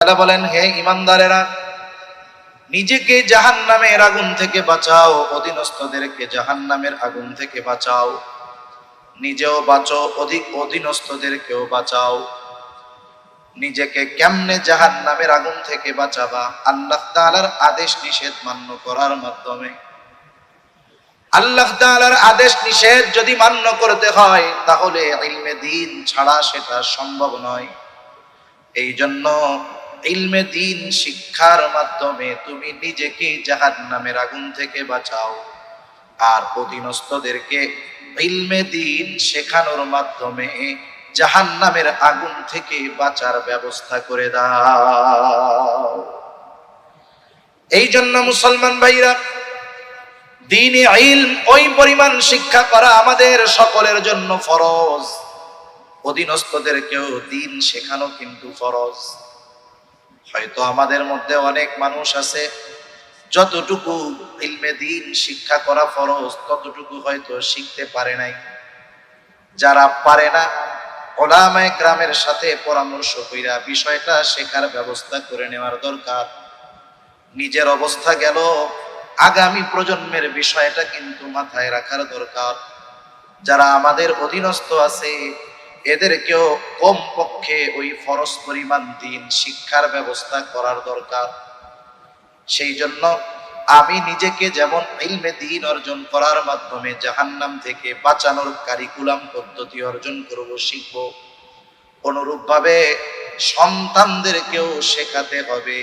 তাআলা বলেন, হে ঈমানদারেরা, নিজেকে জাহান্নামের আগুন থেকে বাঁচাও, অধীনস্থদেরকে জাহান্নামের আগুন থেকে বাঁচাও, নিজেও বাঁচো, অধীনস্থদেরকেও বাঁচাও। নিজেকে কেমনে জাহান্নামের আগুন থেকে বাঁচাবা? আল্লাহ তাআলার আদেশ নিষেধ মান্য করার মাধ্যমে। আল্লাহ তাআলার আদেশ নিষেধ যদি মান্য করতে হয় তাহলে ইলমে দ্বীন ছাড়া সেটা সম্ভব নয়। এই জন্য ইলমে দ্বীন শিক্ষার মাধ্যমে তুমি নিজেকে জাহান্নামের আগুন থেকে বাঁচাও, আর অধীনস্থদেরকে ইলমে দ্বীন শেখানোর মাধ্যমে জাহান্নামের আগুন থেকে বাঁচার ব্যবস্থা করে দাও। এই জন্য মুসলমান ভাইরা, দ্বীনে ইলম ওই পরিমাণ শিক্ষা করা আমাদের সকলের জন্য ফরজ। অধীনস্থদেরকেও দ্বীন শেখানো কিন্তু ফরজ। হয়তো আমাদের মধ্যে অনেক মানুষ আছে যতটুকু ইলমে দ্বীন শিক্ষা করা ফরজ ততটুকু হয়তো শিখতে পারে নাই। যারা পারে না, উলামায়ে কেরামের সাথে পরামর্শ কইরা বিষয়টা শেখার ব্যবস্থা করে নেওয়ার দরকার। নিজের অবস্থা গেল, আগামী প্রজন্মের বিষয়টা কিন্তু মাথায় রাখার দরকার। যারা আমাদের অধীনস্থ আছে এদেরকেও কমপক্ষে ওই ফরজ পরিমাণ দ্বীন শিক্ষার ব্যবস্থা করার দরকার। সেই জন্য আমি নিজেকে যেমন ইলমে দ্বীন অর্জন করার মাধ্যমে জাহান্নাম থেকে বাঁচানোর কারিকুলাম পদ্ধতি অর্জন করব, শিখব, অনুরূপভাবে সন্তানদেরকেও শেখাতে হবে।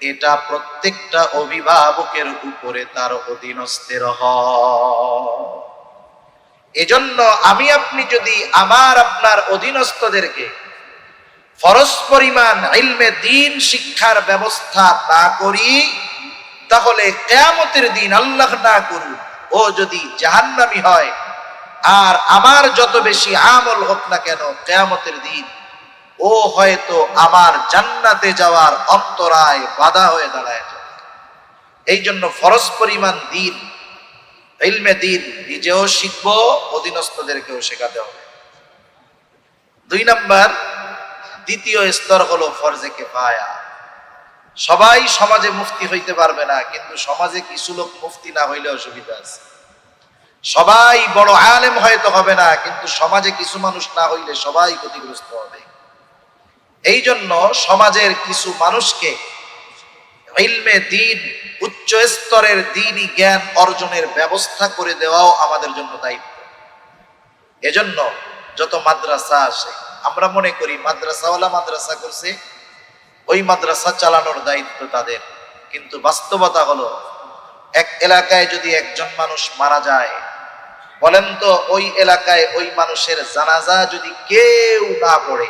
এটা প্রত্যেকটা অভিভাবকের উপরে তার অধীনস্থের হয়। এজন্য আমি আপনি যদি আমার আপনার অধীনস্থদেরকে ফরজ পরিমাণ ইলমে দ্বীন শিক্ষার ব্যবস্থা না করি তাহলে কিয়ামতের দিন আল্লাহ না করুন ও যদি জাহান্নামী হয়, আর আমার যত বেশি আমল হোক না কেন, কিয়ামতের দিন ও হয়তো আমার জান্নাতে যাওয়ার অন্তরায় বাধা হয়ে দাঁড়ায় যাবে। এই জন্য ফরজ পরিমাণ দ্বীন ইলমে দ্বীন নিজেও শিখবো, অধীনস্থদেরকেও শেখাতে হবে। 2 নাম্বার, দ্বিতীয় স্তর হলো ফরজে কিফায়া। সবাই সমাজে মুফতি হইতে পারবে না, কিন্তু সমাজে কিছু লোক মুফতি না হইলে অসুবিধা আছে। সবাই বড় আলেম হয়তো হবে না, কিন্তু সমাজে কিছু মানুষ না হইলে সবাই ক্ষতিগ্রস্ত হবে। এই জন্য সমাজের কিছু মানুষকে ইলমে দ্বীন, উচ্চ স্তরের দ্বীনি জ্ঞান অর্জনের ব্যবস্থা করে দেওয়াও আমাদের জন্য দায়িত্ব। এজন্য যত মাদ্রাসা আসে, আমরা মনে করি মাদ্রাসাওয়ালা মাদ্রাসা করছে, ওই মাদ্রাসা চালানোর দায়িত্ব তাদের। কিন্তু বাস্তবতা হলো, এক এলাকায় যদি একজন মানুষ মারা যায়, বলেন তো ওই এলাকায় ওই মানুষের জানাজা যদি কেউ না পড়ে,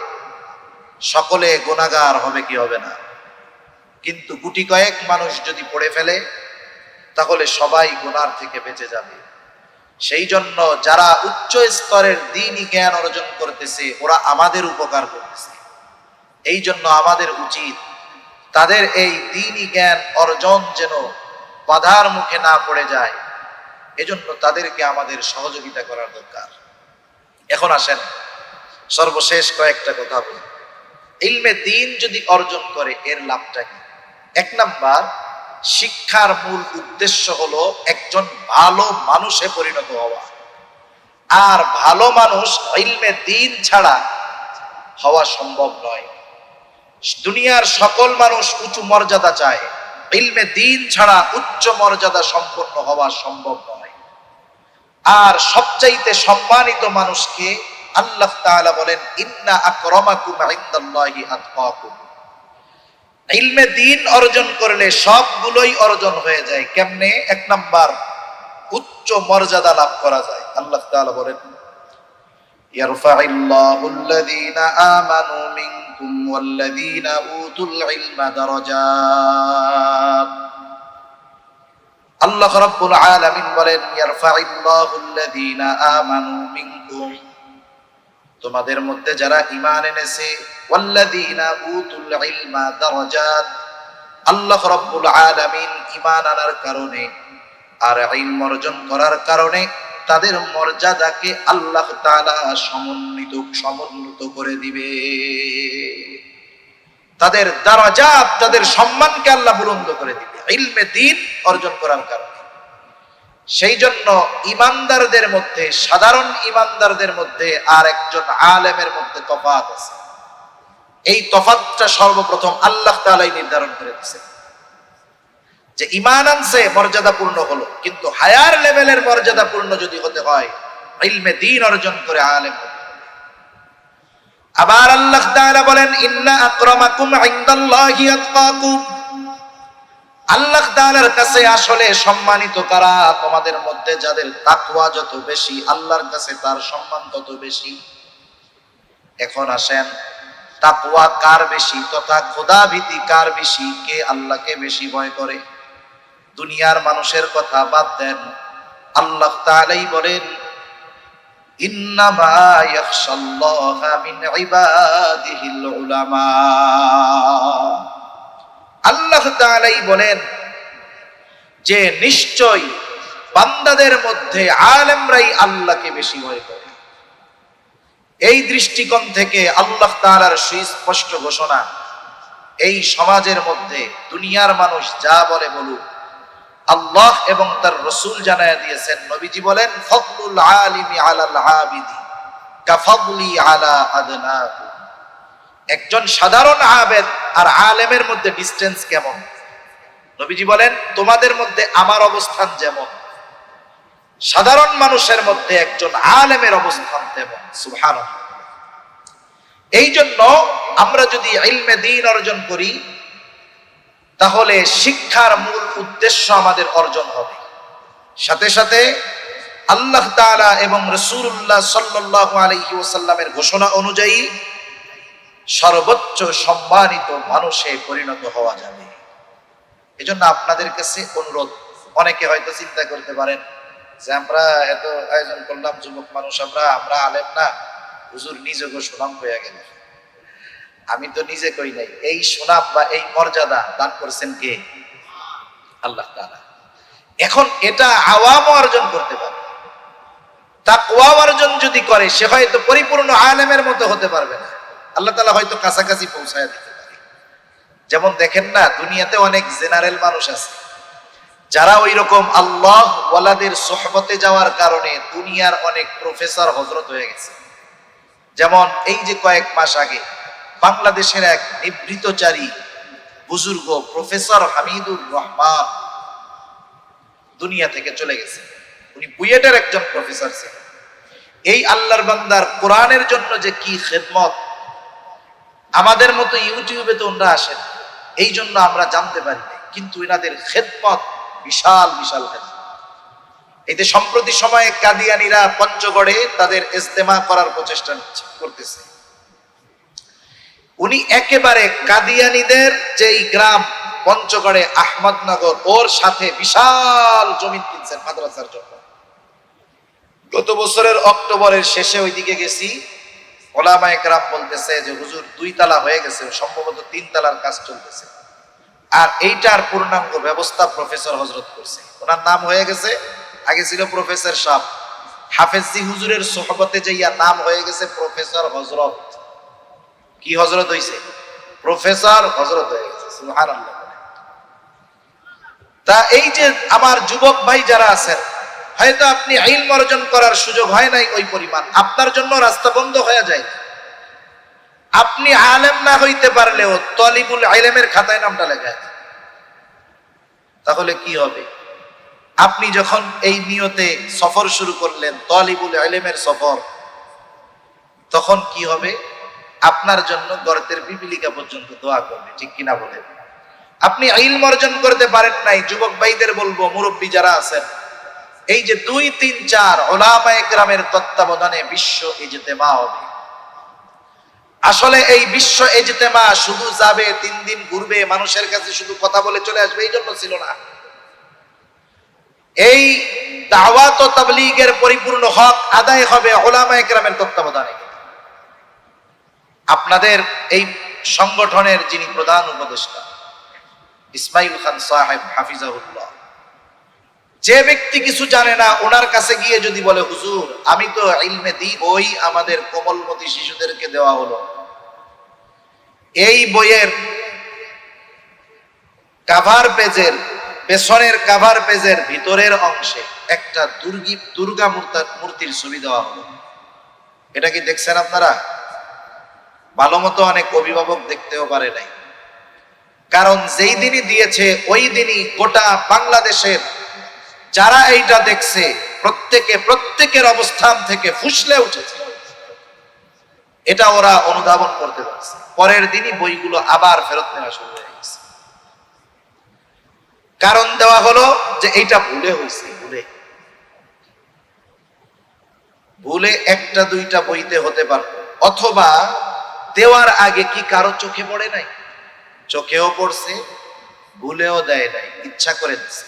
সকলে গুনাহগার হবে কি হবে না? কিন্তু গুটি কয়েক মানুষ যদি পড়ে ফেলে তাহলে সবাই গুনার থেকে বেঁচে যাবে। সেই জন্য যারা উচ্চ স্তরের দ্বীনি জ্ঞান অর্জন করতেছে ওরা আমাদের উপকার করতেছে। এই জন্য আমাদের উচিত তাদের এই দ্বীনি জ্ঞান অর্জন যেন বাধার মুখে না পড়ে যায়, এজন্য তাদেরকে আমাদের সহযোগিতা করার দরকার। এখন আসেন সর্বশেষ কয়েকটা কথা বলি। ইলমে দ্বীন যদি অর্জন করে এর লাভটা কি? 1 নাম্বার, শিক্ষার মূল উদ্দেশ্য হলো একজন ভালো মানুষে পরিণত হওয়া। আর ভালো মানুষ ইলমে দ্বীন ছাড়া হওয়া সম্ভব নয়। দুনিয়ার সকল মানুষ উঁচু মর্যাদা চায়, ইলমে দ্বীন ছাড়া উচ্চ মর্যাদা সম্পন্ন হওয়া সম্ভব নয়। আর সবচাইতে সম্মানিত মানুষকে আল্লাহ তাআলা বলেন, ইন্না আকরামাকুম ইনদাল্লাহি আতকাকুম। ইলমে দ্বীন অর্জন করলে সবগুলোই অর্জন হয়ে যায়। কেমনে? 1 নাম্বার, উচ্চ মর্যাদা লাভ করা যায়। আল্লাহ তাআলা বলেন, ইয়ারফাইল্লাহুল্লাযীনা আমানু মিনকুম ওয়াল্লাযীনা উতুল ইলমা দারাজাত। আল্লাহ রাব্বুল আলামিন বলেন, ইয়ারফাইল্লাহুল্লাযীনা আমানু মিনকুম, তোমাদের মধ্যে যারা ঈমান এনেছে, ওয়াল্লাযীনা উতুল ইলমা দারাজাত, আল্লাহ রাব্বুল আলামিন ঈমান আনার কারণে আর ইলম অর্জন করার কারণে তাদের মর্যাদাকে আল্লাহ তাআলা সমুন্নত করে দিবে। তাদের দারাজাত, তাদের সম্মানকে আল্লাহ বুলন্দ করে দিবে ইলমে দ্বীন অর্জন করার কারণে। সেই জন্য ইমানদারদের মধ্যে, সাধারণ ইমানদারদের মধ্যে আর একজন আলেমের মধ্যে তফাৎ আছে। এই তফাৎটা সর্বপ্রথম আল্লাহ তাআলাই নির্ধারণ করে দিয়েছেন যে ঈমান আনছে মর্যাদাপূর্ণ হলো, কিন্তু হায়ার লেভেলের মর্যাদাপূর্ণ যদি হতে হয় ইলমে দ্বীন অর্জন করে আলেম হতে হবে। আবার আল্লাহ তাআলা বলেন ইন্না আকরামাকুম ইনদাল্লাহি আতকাকুম, আল্লাহ তাআলার কাছে আসলে সম্মানিত কারা? তোমাদের মধ্যে যাদের তাকওয়া যত বেশি আল্লাহর কাছে তার সম্মান তত বেশি। এখন আসেন, তাকওয়া কার বেশি তথা খোদাভীতি কার বেশি? কে আল্লাহকে বেশি ভয় করে? দুনিয়ার মানুষের কথা বাদ দেন, আল্লাহ তাআলাই বলেন ইন্নামা ইয়াখশাল্লাহা মিন ইবাদিহিল উলামা। আল্লাহ তাআলাই বলেন যে নিশ্চয় বান্দাদের মধ্যে আলেমরাই আল্লাহকে বেশি ভয় করে। এই দৃষ্টিকোণ থেকে আল্লাহ তাআলার সুস্পষ্ট ঘোষণা, এই সমাজের মধ্যে দুনিয়ার মানুষ যা বলে বলুক, আল্লাহ এবং তার রাসূল জানায়া দিয়েছেন, নবীজি বলেন ফাদলুল আলিমি আলাল আবিদি কাফাদলি আলা আদনাকুম। একজন সাধারণ আবেদ আর আলেমের মধ্যে ডিসটেন্স কেমন? নবীজি বলেন তোমাদের মধ্যে আমার অবস্থান যেমন, সাধারণ মানুষের মধ্যে একজন আলেমের অবস্থান তেমন। সুবহানাল্লাহ। এই জন্য আমরা যদি ইলমে দ্বীন অর্জন করি তাহলে শিক্ষার মূল উদ্দেশ্য আমাদের অর্জন হবে। সাথে সাথে আল্লাহ তাআলা এবং রাসূলুল্লাহ সাল্লাল্লাহু আলাইহি ওয়াসাল্লামের ঘোষণা অনুযায়ী সর্বোচ্চ সম্মানিত মানুষে পরিণত হওয়া যাবে। এজন্য আপনাদের কাছে অনুরোধ, অনেকে হয়তো চিন্তা করতে পারেন যে আমরা এত আয়োজন করলাম, যুবক মানুষ আমরা আলেম না, হুজুর নিজেকে সুনাম হয়ে গেল। আমি তো নিজে কই নাই, এই সুনাম বা এই মর্যাদা দান করছেন কে? আল্লাহ তাআলা। এখন এটা আওয়াম অর্জন করতে পারে, তাকওয়া অর্জন যদি করে সে হয়তো পরিপূর্ণ আলেমের মতো হতে পারবে না, আল্লাহ তাআলা হয়তো কাছাকাছি পৌঁছায় দিতে পারে। যেমন দেখেন না, দুনিয়াতে অনেক জেনারেল মানুষ আছে যারা ওই রকম আল্লাহ ওয়ালাদের সোহবতে যাওয়ার কারণে দুনিয়ার অনেক প্রফেসর হযরত হয়ে গেছে। যেমন এই যে কয়েক মাস আগে বাংলাদেশের এক নিবৃতচারী বুজুর্গ প্রফেসর হামিদুর রহমান দুনিয়া থেকে চলে গেছে। উনি বুয়েটের একজন প্রফেসর ছিলেন। এই আল্লাহর বান্দার কোরআনের জন্য যে কি খেদমত, আমাদের মতো ইউটিউবে তো ওনারা আসেন, এই জন্য আমরা জানতে পারি না, কিন্তু এনাদের খেদমত বিশাল বিশাল খেদমত। এই যে সম্প্রতি সময়ে কাদিয়ানীরা পঞ্চগড়ে তাদের ইজতেমা করার প্রচেষ্টা করতেছে, উনি একেবারে কাদিয়ানীদের যেই গ্রাম পঞ্চগড়ে আহমদনগর, ওর সাথে বিশাল জমি কিনছেন মাদ্রাসার জন্য। গত বছরের অক্টোবরের শেষে ওইদিকে গেছি, ওলামায়ে কেরাম বলতেছে যে হুজুর 2 তালা হয়ে গেছে, সম্ভবত 3 তালার কাজ চলতেছে, আর এইটার পূর্ণাঙ্গ ব্যবস্থা প্রফেসর হযরত করছে। ওনার নাম হয়ে গেছে, আগে ছিল প্রফেসর সাহেব, হাফেজি হুজুরের সোহবতে যাইয়া নাম হয়ে গেছে প্রফেসর হযরত। কি হযরত হইছে? প্রফেসর হযরত হয়ে গেছে। সুবহানাল্লাহ। তা এই যে আমার যুবক ভাই যারা আছেন, হয়তো আপনি ইলম অর্জন করার সুযোগ হয় নাই ওই পরিমাণ, আপনার জন্য রাস্তা বন্ধ হয়ে যায়। আপনি আলেম না হইতে পারলেও তলিবুল ইলমের খাতায় নামটা লেখায়, তাহলে কি হবে? আপনি যখন এই নিয়তে সফর শুরু করলেন, তলিবুল ইলমের সফর, তখন কি হবে? আপনার জন্য গর্তের পিপিলিকা পর্যন্ত দোয়া করবে, ঠিক কিনা বলেন? আপনি ইলম অর্জন করতে পারেন নাই, যুবক ভাইদের বলবো, মুরব্বী যারা আছেন, এই যে 2, 3, 4 উলামায়ে কেরামের তত্ত্বাবধানে বিশ্ব ইজতেমা হবে। আসলে এই বিশ্ব ইজতেমা শুধু যাবে 3 দিন ঘুরবে, মানুষের কাছে শুধু কথা বলে চলে আসবে, এই জন্য ছিল না। এই দাওয়াত ও তাবলীগের পরিপূর্ণ হক আদায় হবে উলামায়ে কেরামের তত্ত্বাবধানে। আপনাদের এই সংগঠনের যিনি প্রধান উপদেষ্টা ইসমাইল খান সাহেব হাফিজাহুল্লাহ, যে ব্যক্তি কিছু জানে না ওনার কাছে গিয়ে যদি বলে হুজুর আমি তো ইলমে দ্বীন ওই আমাদের কোমলমতি শিশুদেরকে দেওয়া হলো, এই বইয়ের কাভার পেজের পেছনের কাভার পেজের ভিতরের অংশে একটা দুর্গা মূর্তির ছবি দেওয়া হলো। এটা কি দেখছেন আপনারা? ভালো মতো অনেক অভিভাবক দেখতেও পারে নাই, কারণ যেই দিনই দিয়েছে ওই দিনই গোটা বাংলাদেশের যারা এইটা দেখছে প্রত্যেকের অবস্থান থেকে ফুসলে উঠেছে। এটা ওরা অনুধাবন করতে পারছে। পরের দিনই বইগুলো আবার ফেরত নেওয়া শুরু হয়ে গেছে। কারণ দেওয়া হলো যে এইটা ভুলে হয়েছে, ভুলে একটা দুইটা বইতে হতে পারত, অথবা দেওয়ার আগে কি কারো চোখে পড়ে নাই? চোখেও পড়ছে, ভুলেও দেয় নাই, ইচ্ছা করে দিচ্ছে।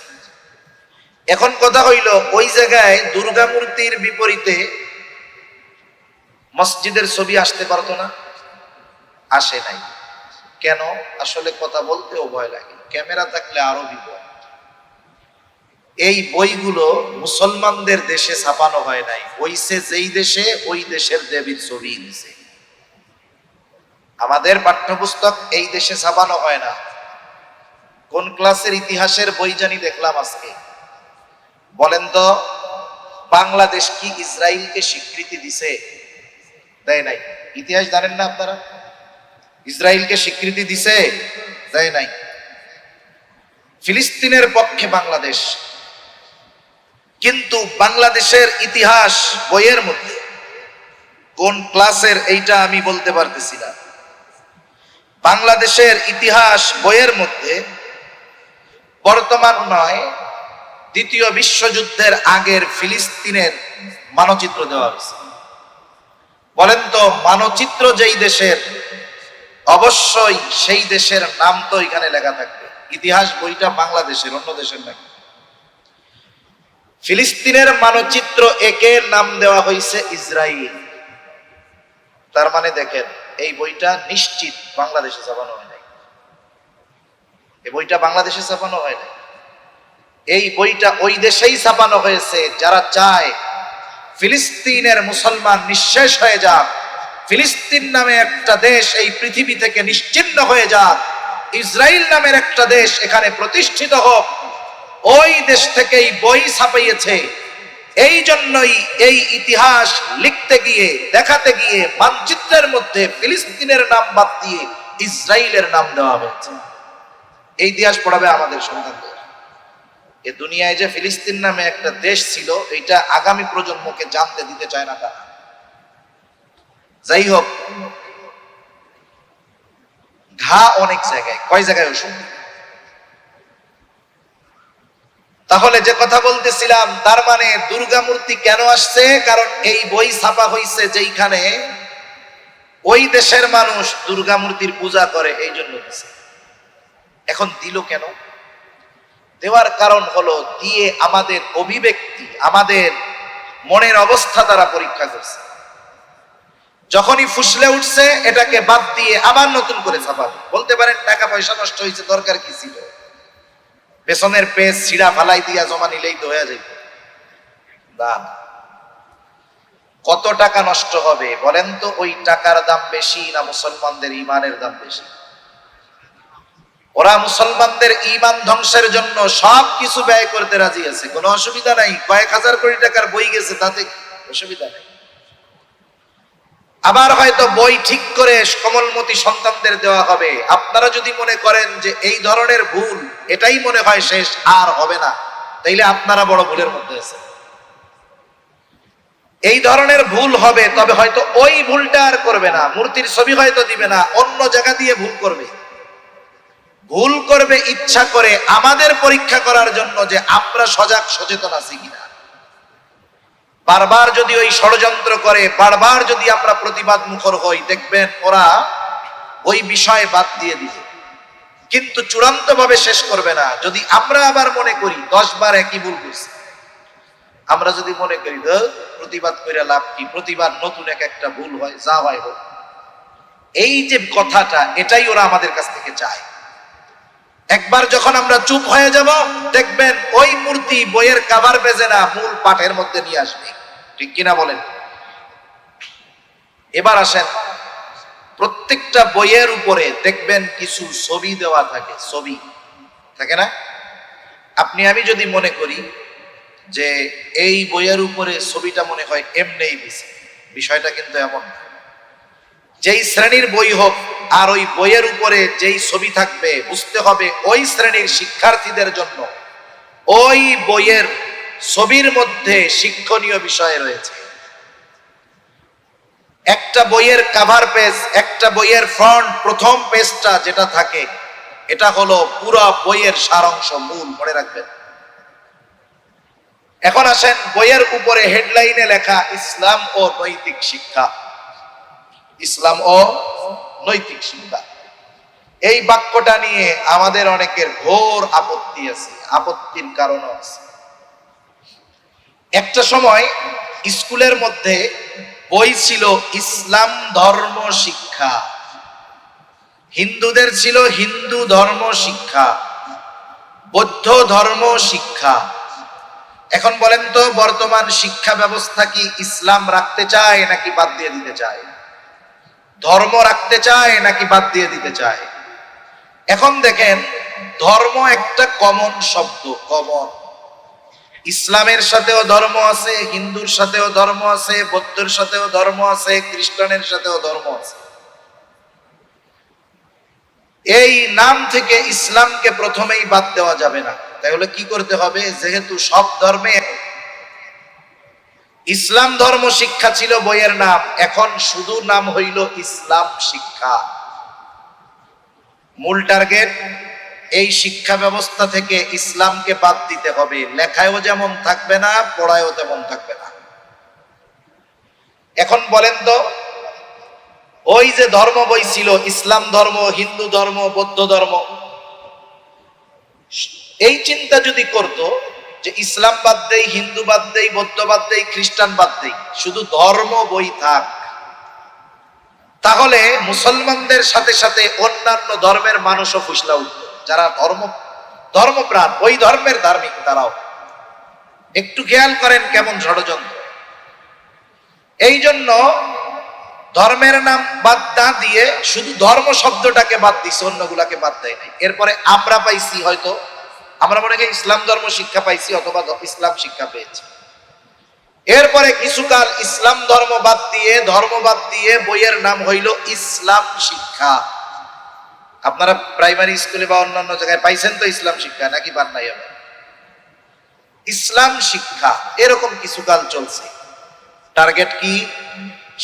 এখন কথা হইল, ওই জায়গায় দুর্গা মূর্তির বিপরীতে মসজিদের ছবি আসতে পারতো না? আসে নাই। কেন? আসলে কথা বলতেও ভয় লাগে, ক্যামেরা থাকলে আরো বিপদ। এই বইগুলো মুসলমানদের দেশে ছাপানো হয় নাই, হইছে যেই দেশে ওই দেশের দেবীর ছবি দিছে। আমাদের পাঠ্যপুস্তক এই দেশে ছাপানো হয় না। কোন ক্লাসের ইতিহাসের বই জানি দেখলাম আজকে, বলেন তো বাংলাদেশ কি ইসরায়েলকে স্বীকৃতি দিছে? দেয় নাই। ইতিহাস জানেন না আপনারা? ইসরায়েলকে স্বীকৃতি দিছে? দেয় নাই। ফিলিস্তিনের পক্ষে বাংলাদেশ, কিন্তু বাংলাদেশের ইতিহাস বইয়ের মধ্যে কোন ক্লাসের এইটা আমি বলতে পারতেছি না। বাংলাদেশের ইতিহাস বইয়ের মধ্যে বর্তমান নয়, দ্বিতীয় বিশ্বযুদ্ধের আগের ফিলিস্তিনের মানচিত্র দেওয়া হয়েছে। বলেন তো মানচিত্র যেই দেশের, অবশ্যই সেই দেশের নাম তো এখানে লেখা থাকবে। ইতিহাস বইটা বাংলাদেশের, অন্য দেশের নাকি। ফিলিস্তিনের মানচিত্র একের নাম দেওয়া হয়েছে ইসরায়েল। তার মানে দেখেন, এই বইটা নিশ্চিত বাংলাদেশে ছাপানো হয় নাই। এই বইটা বাংলাদেশে ছাপানো হয় নাই। এই বইটা ওই দেশেই ছাপানো হয়েছে যারা চায় ফিলিস্তিনের মুসলমান নিঃশেষ হয়ে যাক, ফিলিস্তিন নামে একটা দেশ এই পৃথিবী থেকে নিশ্চিহ্ন হয়ে যাক, ইসরায়েল নামের একটা দেশ এখানে প্রতিষ্ঠিত হোক। ওই দেশ থেকেই বই ছাপাইয়েছে। এই জন্যই এই ইতিহাস লিখতে গিয়ে, দেখাতে গিয়ে মানচিত্রের মধ্যে ফিলিস্তিনের নাম বাদ দিয়ে ইসরায়েলের নাম দেওয়া হয়েছে। এই ইতিহাস পড়াবে আমাদের সন্তানদের। এ দুনিয়ায় যে ফিলিস্তিন নামে একটা দেশ ছিল, এটা আগামী প্রজন্মকে জানতে দিতে চায় না তারা। যাই হোক, ঘা অনেক জায়গায়, কয় জায়গায় ওষুধ। তাহলে যে কথা বলতেছিলাম, তার মানে দুর্গা মূর্তি কেন আসছে? কারণ এই বই ছাপা হয়েছে যেইখানে ওই দেশের মানুষ দুর্গা মূর্তির পূজা করে, এই জন্য দিছে। এখন দিল কেন? দেওয়ার কারণ হলো, দিয়ে আমাদের অভিব্যক্তি, আমাদের মনের অবস্থা তারা পরীক্ষা করছে। যখনই ফুসলে উঠছে, এটাকে বাদ দিয়ে আবার নতুন করে ছাপাবে। বলতে পারেন টাকা পয়সা নষ্ট হয়েছে, দরকার কি ছিল? পেছনের পেজ ছিঁড়া ফালাই দিয়া জমা নিলেই তো হয়ে যাবে। না, কত টাকা নষ্ট হবে বলেন তো? ওই টাকার দাম বেশি না মুসলমানদের ইমানের দাম বেশি? ওরা মুসলমানদের ইমান ধ্বংসের জন্য সব কিছু ব্যয় করতে রাজি আছে, কোনো অসুবিধা নাই। কয়েক হাজার কোটি টাকার বই গেছে, তাতে অসুবিধা নাই। আবার হয়তো বই ঠিক করে কোমলমতি সন্তানদের দেওয়া হবে। আপনারা যদি মনে করেন যে এই ধরনের ভুল এটাই মনে হয় শেষ, আর হবে না, তাইলে আপনারা বড় ভুলের মধ্যে আছেন। এই ধরনের ভুল হবে, তবে হয়তো ওই ভুলটা আর করবে না। মূর্তির ছবি হয়তো দিবে না, অন্য জায়গা দিয়ে ভুল করবে। ভুল করবে ইচ্ছা করে, আমাদের পরীক্ষা করার জন্য যে আমরা সজাগ সচেতন আছি কিনা। বারবার যদি ওই ষড়যন্ত্র করে, বারবার যদি আমরা প্রতিবাদ মুখর হই, দেখবেন ওরা ওই বিষয় বাদ দিয়ে দিবে, কিন্তু চূড়ান্ত ভাবে শেষ করবে না। যদি আমরা আবার মনে করি 10 বার একই ভুল করছি, আমরা যদি মনে করি প্রতিবাদ করে লাভ কি, প্রতিবাদ নতুন একটা ভুল হয়, যা হয় হোক, এই যে কথাটা, এটাই ওরা আমাদের কাছ থেকে চায়। একবার যখন আমরা চুপ হয়ে যাব, দেখবেন ওই মূর্তি বইয়ের কাভার পেজে না, মূল পাঠের মধ্যে নিয়ে আসবে। ঠিক কিনা বলেন? এবার আসেন, প্রত্যেকটা বইয়ের উপরে দেখবেন কিছু ছবি দেওয়া থাকে, ছবি থাকে না? আপনি আমি যদি মনে করি যে এই বইয়ের উপরে ছবিটা মনে হয় এমনিই দিছে, বিষয়টা কিন্তু এমন না। যেই শ্রেণীর বই হোক আর ওই বইয়ের উপরে যেই ছবি থাকবে, বুঝতে হবে ওই শ্রেণীর শিক্ষার্থীদের জন্য ওই বইয়ের ছবির মধ্যে শিক্ষণীয় বিষয় রয়েছে। একটা বইয়ের কভার পেজ, একটা বইয়ের ফ্রন্ট প্রথম পেজটা যেটা থাকে, এটা হলো পুরো বইয়ের সারাংশ, মূল, মনে রাখবেন। এখন আসেন, বইয়ের উপরে হেডলাইনে লেখা ইসলাম ও নৈতিক শিক্ষা, ইসলাম ও নৈতিক শিক্ষা। এই বাক্যটা নিয়ে আমাদের অনেকের ঘোর আপত্তি আছে, আপত্তির কারণও আছে। একটা সময় স্কুলের মধ্যে বই ছিল ইসলাম ধর্ম শিক্ষা, হিন্দুদের ছিল হিন্দু ধর্ম শিক্ষা, বৌদ্ধ ধর্ম শিক্ষা। এখন বলেন তো, বর্তমান শিক্ষা ব্যবস্থা কি ইসলাম রাখতে চায় নাকি বাদ দিয়ে দিতে চায়? ধর্ম রাখতে চায় নাকি বাদ দিয়ে দিতে চায়? এখন দেখেন, ধর্ম একটা কমন শব্দ, কমন। ইসলামের সাথেও ধর্ম আছে, হিন্দুর সাথেও ধর্ম আছে, বৌদ্ধের সাথেও ধর্ম আছে, খ্রিস্টানের সাথেও ধর্ম আছে। এই নাম থেকে ইসলামকে প্রথমেই বাদ দেওয়া যাবে না। তাহলে কি করতে হবে? যেহেতু সব ধর্মে, ইসলাম ধর্ম শিক্ষা ছিল বইয়ের নাম, এখন শুধু নাম হইল ইসলাম শিক্ষা। মূল টার্গেট, এই শিক্ষা ব্যবস্থা থেকে ইসলামকে বাদ দিতে হবে। লেখায়ও যেমন থাকবে না, পড়ায়ও তেমন থাকবে না। এখন বলেন তো, ওই যে ধর্ম বই ছিল, ইসলাম ধর্ম, হিন্দু ধর্ম, বৌদ্ধ ধর্ম, এই চিন্তা যদি করত যে ইসলাম বাদ দেই, হিন্দু বাদ দেই, বৌদ্ধ বাদ দেই, খ্রিস্টান বাদ দেই, শুধু ধর্ম বই থাক, তাহলে মুসলমানদের সাথে সাথে অন্যান্য ধর্মের মানুষও ফুসলা উঠত। যারা ধর্মপ্রাণ, ওই ধর্মের ধার্মিক, তারাও। একটু খেয়াল করেন কেমন ষড়যন্ত্র। এই জন্য ধর্মের নাম বাদ না দিয়ে শুধু ধর্ম শব্দটাকে বাদ দিছে, অন্যগুলাকে বাদ দেয় নাই। এরপরে আমরা পাইছি, হয়তো আমরা মনে করি ইসলাম ধর্ম শিক্ষা পাইছি অথবা ইসলাম শিক্ষা পেয়েছি। এরপরে কিছুকাল ইসলাম ধর্ম বাদ দিয়ে বইয়ের নাম হইল ইসলাম শিক্ষা। আপনারা প্রাইমারি স্কুলে বা অন্যান্য জায়গায় পাইছেন তো ইসলাম শিক্ষা, নাকি পান নাই? হবে ইসলাম শিক্ষা, এরকম কিছুকাল চলছে। টার্গেট কি?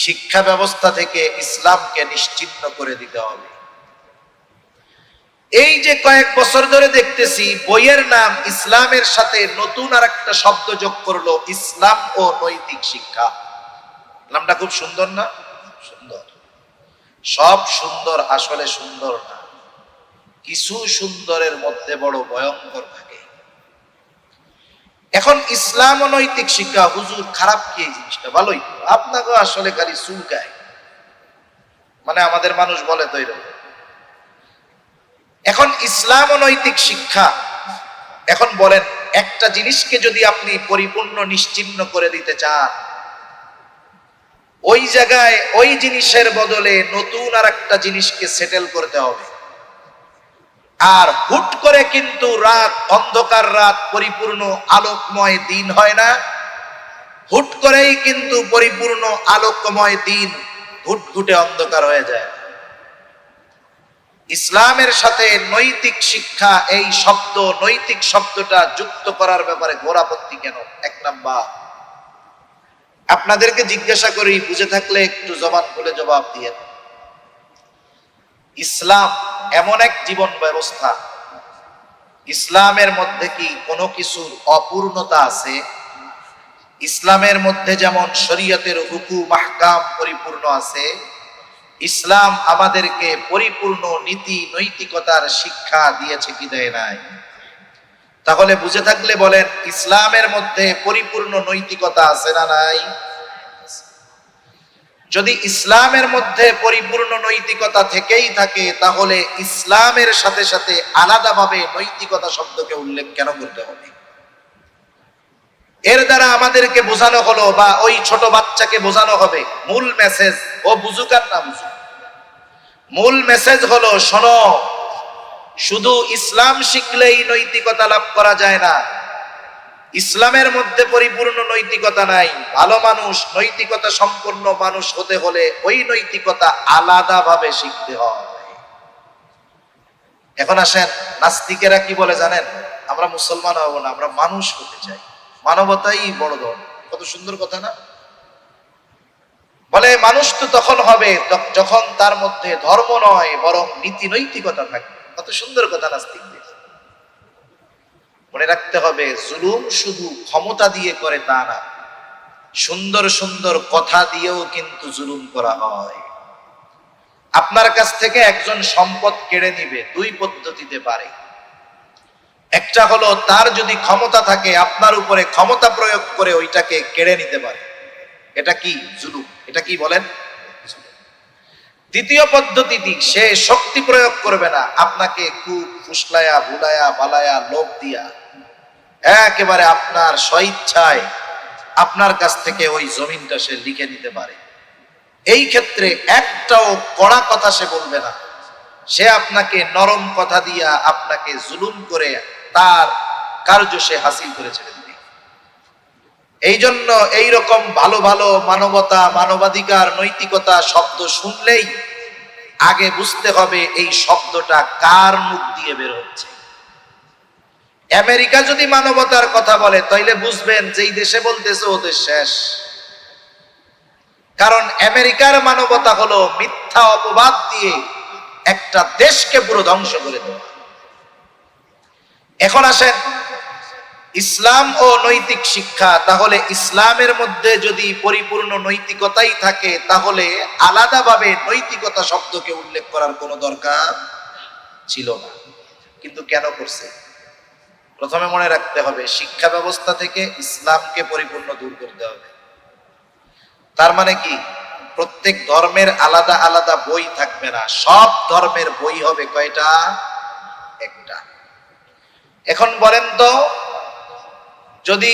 শিক্ষা ব্যবস্থা থেকে ইসলামকে নিশ্চিহ্ন করে দিতে হবে। এই যে কয়েক বছর ধরে দেখতেছি বইয়ের নাম ইসলামের সাথে নতুন আর একটা শব্দ যোগ করলো, ইসলাম ও নৈতিক শিক্ষা। নামটা খুব সুন্দর না? সুন্দর। সব সুন্দর আসলে সুন্দর না, কিছু সুন্দরের মধ্যে বড় ভয়ঙ্কর থাকে। এখন ইসলাম ও নৈতিক শিক্ষা, হুজুর খারাপ কি এই জিনিসটা? ভালোই, আপনাকে আসলে খালি চুলকায়, মানে আমাদের মানুষ বলে তো এরকম। এখন ইসলাম ও নৈতিক শিক্ষা, এখন বলেন, একটা জিনিসকে যদি আপনি পরিপূর্ণ নিশ্চিহ্ন করে দিতে চান, ওই জায়গায় ওই জিনিসের বদলে নতুন আর একটা জিনিসকে সেটেল করতে হবে। আর হুট করে কিন্তু রাত, অন্ধকার রাত পরিপূর্ণ আলোকময় দিন হয় না। হুট করেই কিন্তু পরিপূর্ণ আলোকময় দিন ঘুটঘুটে অন্ধকার হয়ে যায়। ইসলামের সাথে নৈতিক শিক্ষা, এই শব্দ, নৈতিক শব্দটা যুক্ত করার ব্যাপারে ঘোর আপত্তি কেন? এক নাম্বার, আপনাদেরকে জিজ্ঞাসা করি, বুঝে থাকলে একটু জবান খুলে জবাব দিয়ে। ইসলাম এমন এক জীবন ব্যবস্থা, ইসলামের মধ্যে কি কোনো কিছুর অপূর্ণতা আছে? ইসলামের মধ্যে যেমন শরীয়তের হুকুম আহকাম পরিপূর্ণ আছে, ইসলাম আমাদেরকে পরিপূর্ণ নীতি নৈতিকতার শিক্ষা দিয়েছে কি দেয় নাই? তাহলে বুঝে থাকলে বলেন, ইসলামের মধ্যে পরিপূর্ণ নৈতিকতা আছে না নাই? যদি ইসলামের মধ্যে পরিপূর্ণ নৈতিকতা থেকেই থাকে, তাহলে ইসলামের সাথে সাথে আলাদাভাবে নৈতিকতা শব্দকে উল্লেখ কেন করতে হবে? এর দ্বারা আমাদেরকে বোঝানো হলো, বা ওই ছোট বাচ্চাকে বোঝানো হবে, মূল মেসেজ ও বুঝুক আর না বুঝুক, মূল মেসেজ হলো, শোনো, শুধু ইসলাম শিখলেই নৈতিকতা লাভ করা যায় না। ইসলামের মধ্যে পরিপূর্ণ নৈতিকতা নাই। ভালো মানুষ, নৈতিকতা সম্পন্ন মানুষ হতে হলে ওই নৈতিকতা আলাদাভাবে শিখতে হয়। এখন আসেন, নাস্তিকেরা কি বলে জানেন? আমরা মুসলমান হব না, আমরা মানুষ হতে চাই, মানবতাই বড় ধর্ম। কত সুন্দর কথা না? বলে মানুষ তো তখন হবে যখন তার মধ্যে ধর্ম নয় বরং নীতি নৈতিকতা থাকবে। কত সুন্দর কথা নাস্তিকদের। মনে রাখতে হবে, জুলুম শুধু ক্ষমতা দিয়ে করে তা না, সুন্দর সুন্দর কথা দিয়েও কিন্তু জুলুম করা হয়। আপনার কাছ থেকে একজন সম্পদ কেড়ে নিবে দুই পদ্ধতিতে পারে। একটা হলো, তার যদি ক্ষমতা থাকে আপনার উপরে ক্ষমতা প্রয়োগ করে ওইটাকে কেড়ে নিতে পারে। এটা কি? জুলুম। এটা কি বলেন? দ্বিতীয় পদ্ধতিটি, সে শক্তি প্রয়োগ করবে না, আপনাকে খুব ফুসলায়া ভুলায়া বালায়া লোভ দিয়া একেবারে আপনার স্বইচ্ছায় আপনার কাছ থেকে ওই জমিনটা সে লিখে নিতে পারে। এই ক্ষেত্রে একটাও কড়া কথা সে বলবে না, সে আপনাকে নরম কথা দিয়া আপনাকে জুলুম করে তার কার্য সে হাসিল করে ছেড়ে দিবে। এই জন্য এইরকম ভালো ভালো মানবতা, মানবাধিকার, নৈতিকতা শব্দ শুনলেই আগে বুঝতে হবে এই শব্দটা কার মুখ দিয়ে বের হচ্ছে। আমেরিকা যদি মানবতার কথা বলে তাইলে বুঝবেন যেই দেশে বলতেছে ওদের শেষ। কারণ আমেরিকার মানবতা হলো মিথ্যা অপবাদ দিয়ে একটা দেশকে পুরো ধ্বংস করে দেওয়া। এখন আসেন, ইসলাম ও নৈতিক শিক্ষা। তাহলে ইসলামের মধ্যে যদি পরিপূর্ণ নৈতিকতাই থাকে তাহলে আলাদাভাবে নৈতিকতা শব্দকে উল্লেখ করার কোনো দরকার ছিল না। কিন্তু কেন করছে? প্রথমে মনে রাখতে হবে, শিক্ষা ব্যবস্থা থেকে ইসলামকে পরিপূর্ণ দূর করতে হবে। তার মানে কি? প্রত্যেক ধর্মের আলাদা আলাদা বই থাকবে না, সব ধর্মের বই হবে কয়টা? একটা। এখন বলেন তো, যদি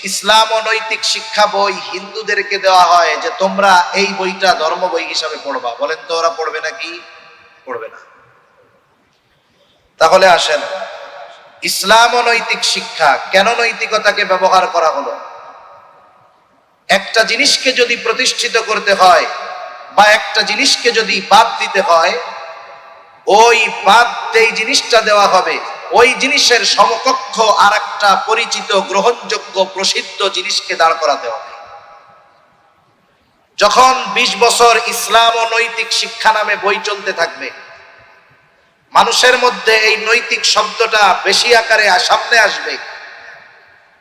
ইসলাম ও নৈতিক শিক্ষা বই হিন্দুদেরকে দেওয়া হয় যে তোমরা এই বইটা ধর্ম বই হিসাবে পড়বা, বলেন তো ওরা পড়বে নাকি? পড়বে না। তাহলে আসেন, ইসলাম ও নৈতিক শিক্ষা কেন নৈতিকতাকে ব্যবহার করা হলো? একটা জিনিসকে যদি প্রতিষ্ঠিত করতে হয় বা একটা জিনিসকে যদি বাদ দিতে হয়, ওই বাদ যেই জিনিসটা দেওয়া হবে ওই জিনিসের সমকক্ষ আর একটা পরিচিত, গ্রহণযোগ্য, প্রসিদ্ধ জিনিসকে দাঁড় করাতে হবে। যখন 20 বছর ইসলাম ও নৈতিক শিক্ষা নামে বই চলতে থাকবে, মানুষের মধ্যে এই নৈতিক শব্দটা বেশি আকারে সামনে আসবে,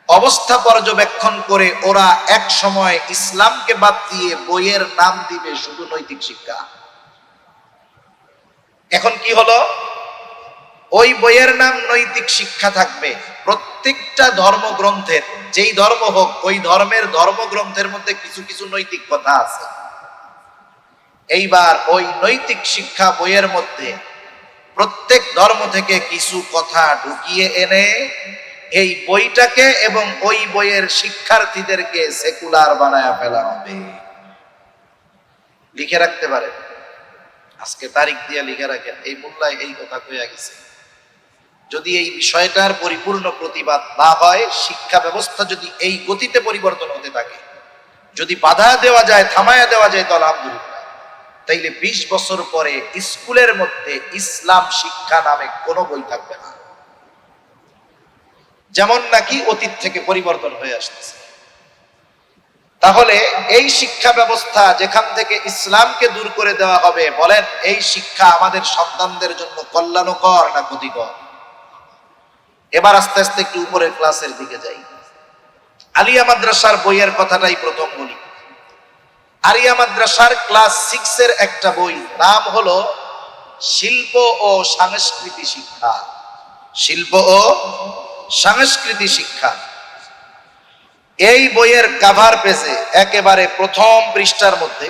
অবস্থা পর্যবেক্ষণ করে ওরা এক সময় ইসলামকে বাদ দিয়ে বইয়ের নাম দিবে শুধু নৈতিক শিক্ষা। এখন কি হলো? ওই বইয়ের নাম নৈতিক শিক্ষা থাকবে। প্রত্যেকটা ধর্মগ্রন্থের, যেই ধর্ম হোক, ওই ধর্মের ধর্মগ্রন্থের মধ্যে কিছু কিছু নৈতিক কথা আছে। এইবার ওই নৈতিক শিক্ষা বইয়ের মধ্যে প্রত্যেক ধর্ম থেকে কিছু কথা ঢুকিয়ে এনে এই বইটাকে এবং ওই বইয়ের শিক্ষার্থীদেরকে সেকুলার বানায়া ফেলা হবে। লিখে রাখতে পারেন, আজকে তারিখ দিয়ে লিখে রাখেন, এই মোল্লায় এই কথা কইয়া গেছে। যদি এই বিষয়টার পরিপূর্ণ প্রতিবাদ না হয়, শিক্ষা ব্যবস্থা যদি এই গতিতে পরিবর্তন হতে থাকে, যদি বাধা দেওয়া যায়, থামায়া দেওয়া যায়, তো আলহামদুলিল্লাহ। তাইলে 20 বছর পরে স্কুলের মধ্যে ইসলাম শিক্ষা নামে কোনো বই থাকবে না, যেমন নাকি অতীত থেকে পরিবর্তন হয়ে আসতেছে। তাহলে এই শিক্ষা ব্যবস্থা যেখান থেকে ইসলামকে দূর করে দেওয়া হবে, বলেন এই শিক্ষা আমাদের সন্তানদের জন্য কল্যাণকর না ক্ষতিকর? এবার আস্তে আস্তে একটু উপরের ক্লাসের দিকে যাই। আলিয়া মাদ্রাসার বইয়ের কথাটাই প্রথম বলি। আলিয়া মাদ্রাসার ক্লাস 6 এর একটা বই, নাম হলো শিল্প ও সংস্কৃতি শিক্ষা। শিল্প ও সংস্কৃতি শিক্ষা। এই বইয়ের কাভার পেজে একেবারে প্রথম পৃষ্ঠার মধ্যে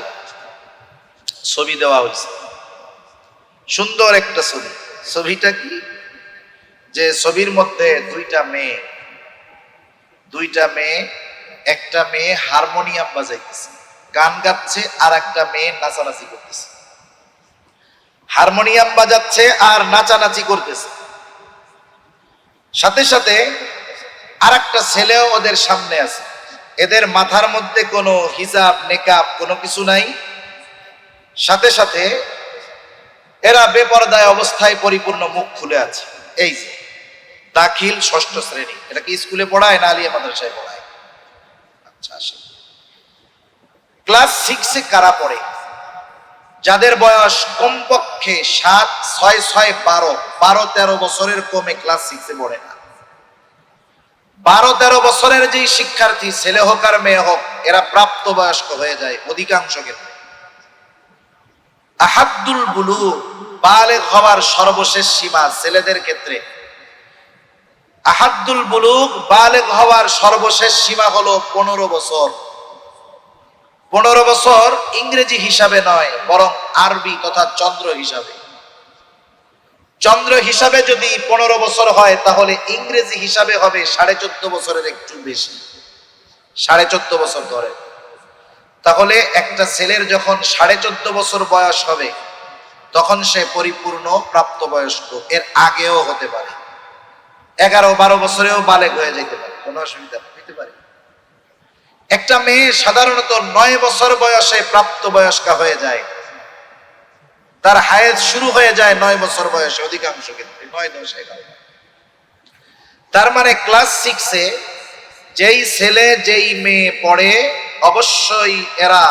ছবি দেওয়া হয়েছে, সুন্দর একটা ছবি। ছবিটা কি? যে ছবির মধ্যে দুইটা মেয়ে, একটা মেয়ে হারমোনিয়াম বাজাইতেছে, গান গাচ্ছে, আর একটা মেয়ে নাচানাচি করতেছে। হারমোনিয়াম বাজাচ্ছে আর নাচানাচি করতেছে। সাথে সাথে আর একটা ছেলেও ওদের সামনে আছে। এদের মাথার মধ্যে কোনো হিজাব নেকাব কোনো কিছু নাই। সাথে সাথে এরা বেপরদায় অবস্থায় পরিপূর্ণ মুখ খুলে আছে। এই যে দাখিল ষষ্ঠ শ্রেণী, এটা কি স্কুলে পড়ায় না আলিয়া মাদ্রাসায় পড়ায়? আচ্ছা, আসে ক্লাস 6-এ কারা পড়ে? যাদের বয়স কমপক্ষে 7, 6, 6, 12 বছরের কমে ক্লাস 6-এ পড়ে না। 12-13 বছরের যেই শিক্ষার্থী, ছেলে হোক আর মেয়ে হোক, এরা প্রাপ্তবয়স্ক হয়ে যায় অধিকাংশ ক্ষেত্রে। আহাদ্দুল বুলুগ, বালেগ হওয়ার সর্বশেষ সীমা ছেলেদের ক্ষেত্রে, আহাদ্দুল বুলুগ বালেগ হওয়ার সর্বশেষ সীমা হলো 15 বছর। 15 বছর ইংরেজি হিসাবে নয়, বরং আরবি তথা চন্দ্র হিসাবে। চন্দ্র হিসাবে যদি 15 বছর হয়, তাহলে ইংরেজি হিসাবে হবে 14.5 বছরের একটু বেশি, 14.5 বছর ধরে। তাহলে একটা ছেলের যখন 14.5 বছর বয়স হবে, তখন সে পরিপূর্ণ প্রাপ্তবয়স্ক। এর আগেও হতে পারে, 11-12 বছরেও বালেগ হয়ে যেতে পারে, কোনো অসুবিধা হতে পারে। একটা মেয়ে সাধারণত 9 বছর বয়সে প্রাপ্তবয়স্কা হয়ে যায়। তার হায়েজ শুরু হয়ে যায় 9 বছর বয়সে, অধিকাংশ ক্ষেত্রে 9, 10, 11। তার মানে ক্লাস 6-এ যেই ছেলে যেই মেয়ে পড়ে, অবশ্যই এরা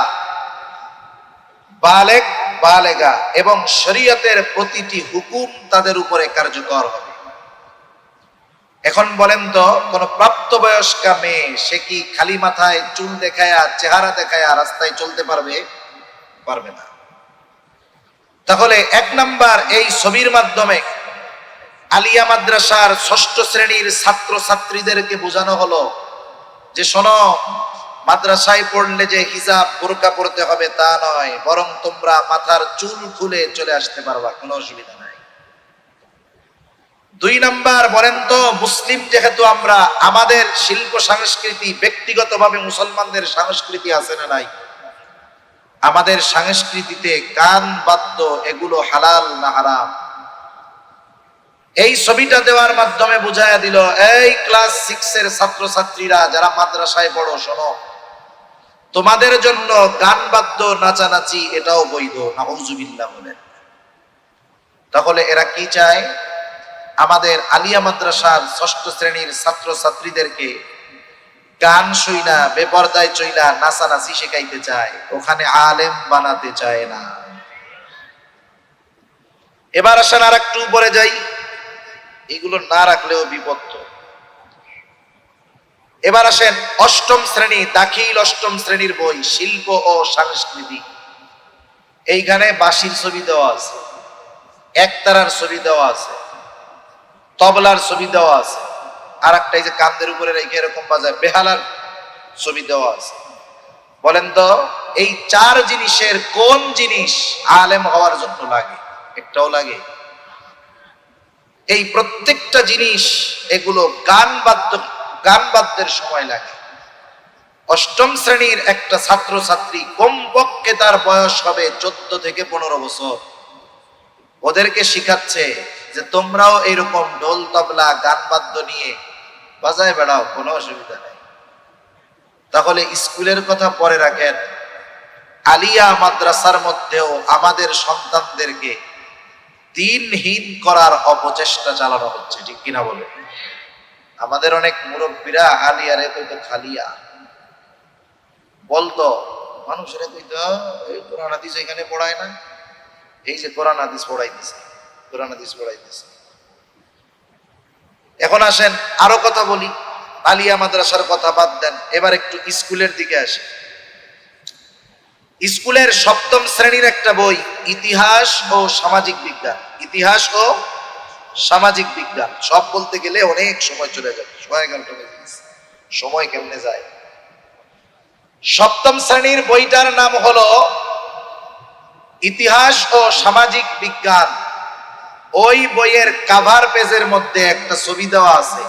বালেগ বালেগা এবং শরীয়তের প্রতিটি হুকুম তাদের উপরে কার্যকর হবে। এখন বলেন তো, কোন প্রাপ্তবয়স্কা মেয়ে সে কি খালি মাথায় চুল দেখায়া, চেহারা দেখায়া রাস্তায় চলতে পারবে? পারবে না। তাহলে 1 নাম্বার, এই ছবির মাধ্যমে আলিয়া মাদ্রাসার 6ষ্ঠ শ্রেণীর ছাত্র ছাত্রীদেরকে বোঝানো হলো যে শোনো, মাদ্রাসায় পড়লে যে হিজাব বোরকা পড়তে হবে তা নয়, বরং তোমরা মাথার চুল খুলে চলে আসতে পারবা, কোনো অসুবিধা নাই। 2 নাম্বার, বলেন তো, মুসলিম যেহেতু আমরা, আমাদের শিল্প সংস্কৃতি, ব্যক্তিগতভাবে মুসলমানদের সংস্কৃতি আছে না নাই? আমাদের সংস্কৃতিতে গান বাদ্য এগুলো হালাল না হারাম? এই ছবিটা দেওয়ার মাধ্যমে বুঝায়া দিল, এই ক্লাস 6-এর ছাত্র ছাত্রীরা যারা মাদ্রাসায় পড়ো, শোনো, তোমাদের জন্য গান বাদ্য নাচানাচি এটাও বৈধ। নাউজুবিল্লাহ বলেন। তাহলে এরা কি চায়? আমাদের আলিয়া মাদ্রাসার 6ষ্ঠ শ্রেণীর ছাত্র ছাত্রীদেরকে গান শুইনা, বেপরদায় চইলা নাচানাচি শেখাইতে চায়, ওখানে আলেম বানাতে চায় না। এবার আসেন আর একটু উপরে যাই, এগুলো না রাখলেও বিপদ। এবার আসেন 8ম শ্রেণী, দাখিল 8ম শ্রেণীর বই, শিল্প ও সংস্কৃতি। এইখানে বাঁশির ছবি দেওয়া আছে, একতারার ছবি দেওয়া আছে, তবলার ছবি দেওয়া আছে, আর একটা এই যে কান্দের উপরে রেখে এরকম বাজায়, বেহালার ছবি দেওয়া আছে। বলেন তো, এই 4 জিনিসের কোন জিনিস আলেম হওয়ার জন্য লাগে? একটাও লাগে? এই প্রত্যেকটা জিনিস, এগুলো গান বাদ্যের সময় লাগে। 8ম শ্রেণীর একটা ছাত্র ছাত্রী, কমপক্ষে তার বয়স হবে 14 থেকে 15 বছর। ওদেরকে শিখাচ্ছে যে তোমরাও এইরকম ঢোল তবলা গান বাদ্য নিয়ে বাজায় বেড়াও, কোনো অসুবিধা নেই। তাহলে স্কুলের কথা পরে রাখেন, আলিয়া মাদ্রাসার মধ্যেও আমাদের সন্তানদেরকে দ্বীনহীন করার অপচেষ্টা চালানো হচ্ছে, ঠিক কিনা বলে? আমাদের অনেক মুরব্বীরা আলিয়ারে কইতো খালিয়া বলতো, মানুষেরা কইতো এই কোরআন হাদিস এখানে পড়ায় না, এই যে কোরআন হাদিস পড়াইতেছে, কোরআন হাদিস পড়াইতেছে। এখন আসেন আরো কথা বলি, আলিয়া মাদ্রাসার কথা বাদ দেন, এবার একটু স্কুলের দিকে আসি। স্কুলের 7ম শ্রেণীর একটা বই, ইতিহাস ও সামাজিক বিজ্ঞান। ইতিহাস ও সামাজিক বিজ্ঞান, সব বলতে গেলে অনেক সময় চলে যাবে, 11:30 বেজে গেছে, সময় কেমনে যায়। 7ম শ্রেণীর বইটার নাম হলো ইতিহাস ও সামাজিক বিজ্ঞান। ওই বইয়ের কাভার পেজের মধ্যে একটা ছবি দেওয়া আছে,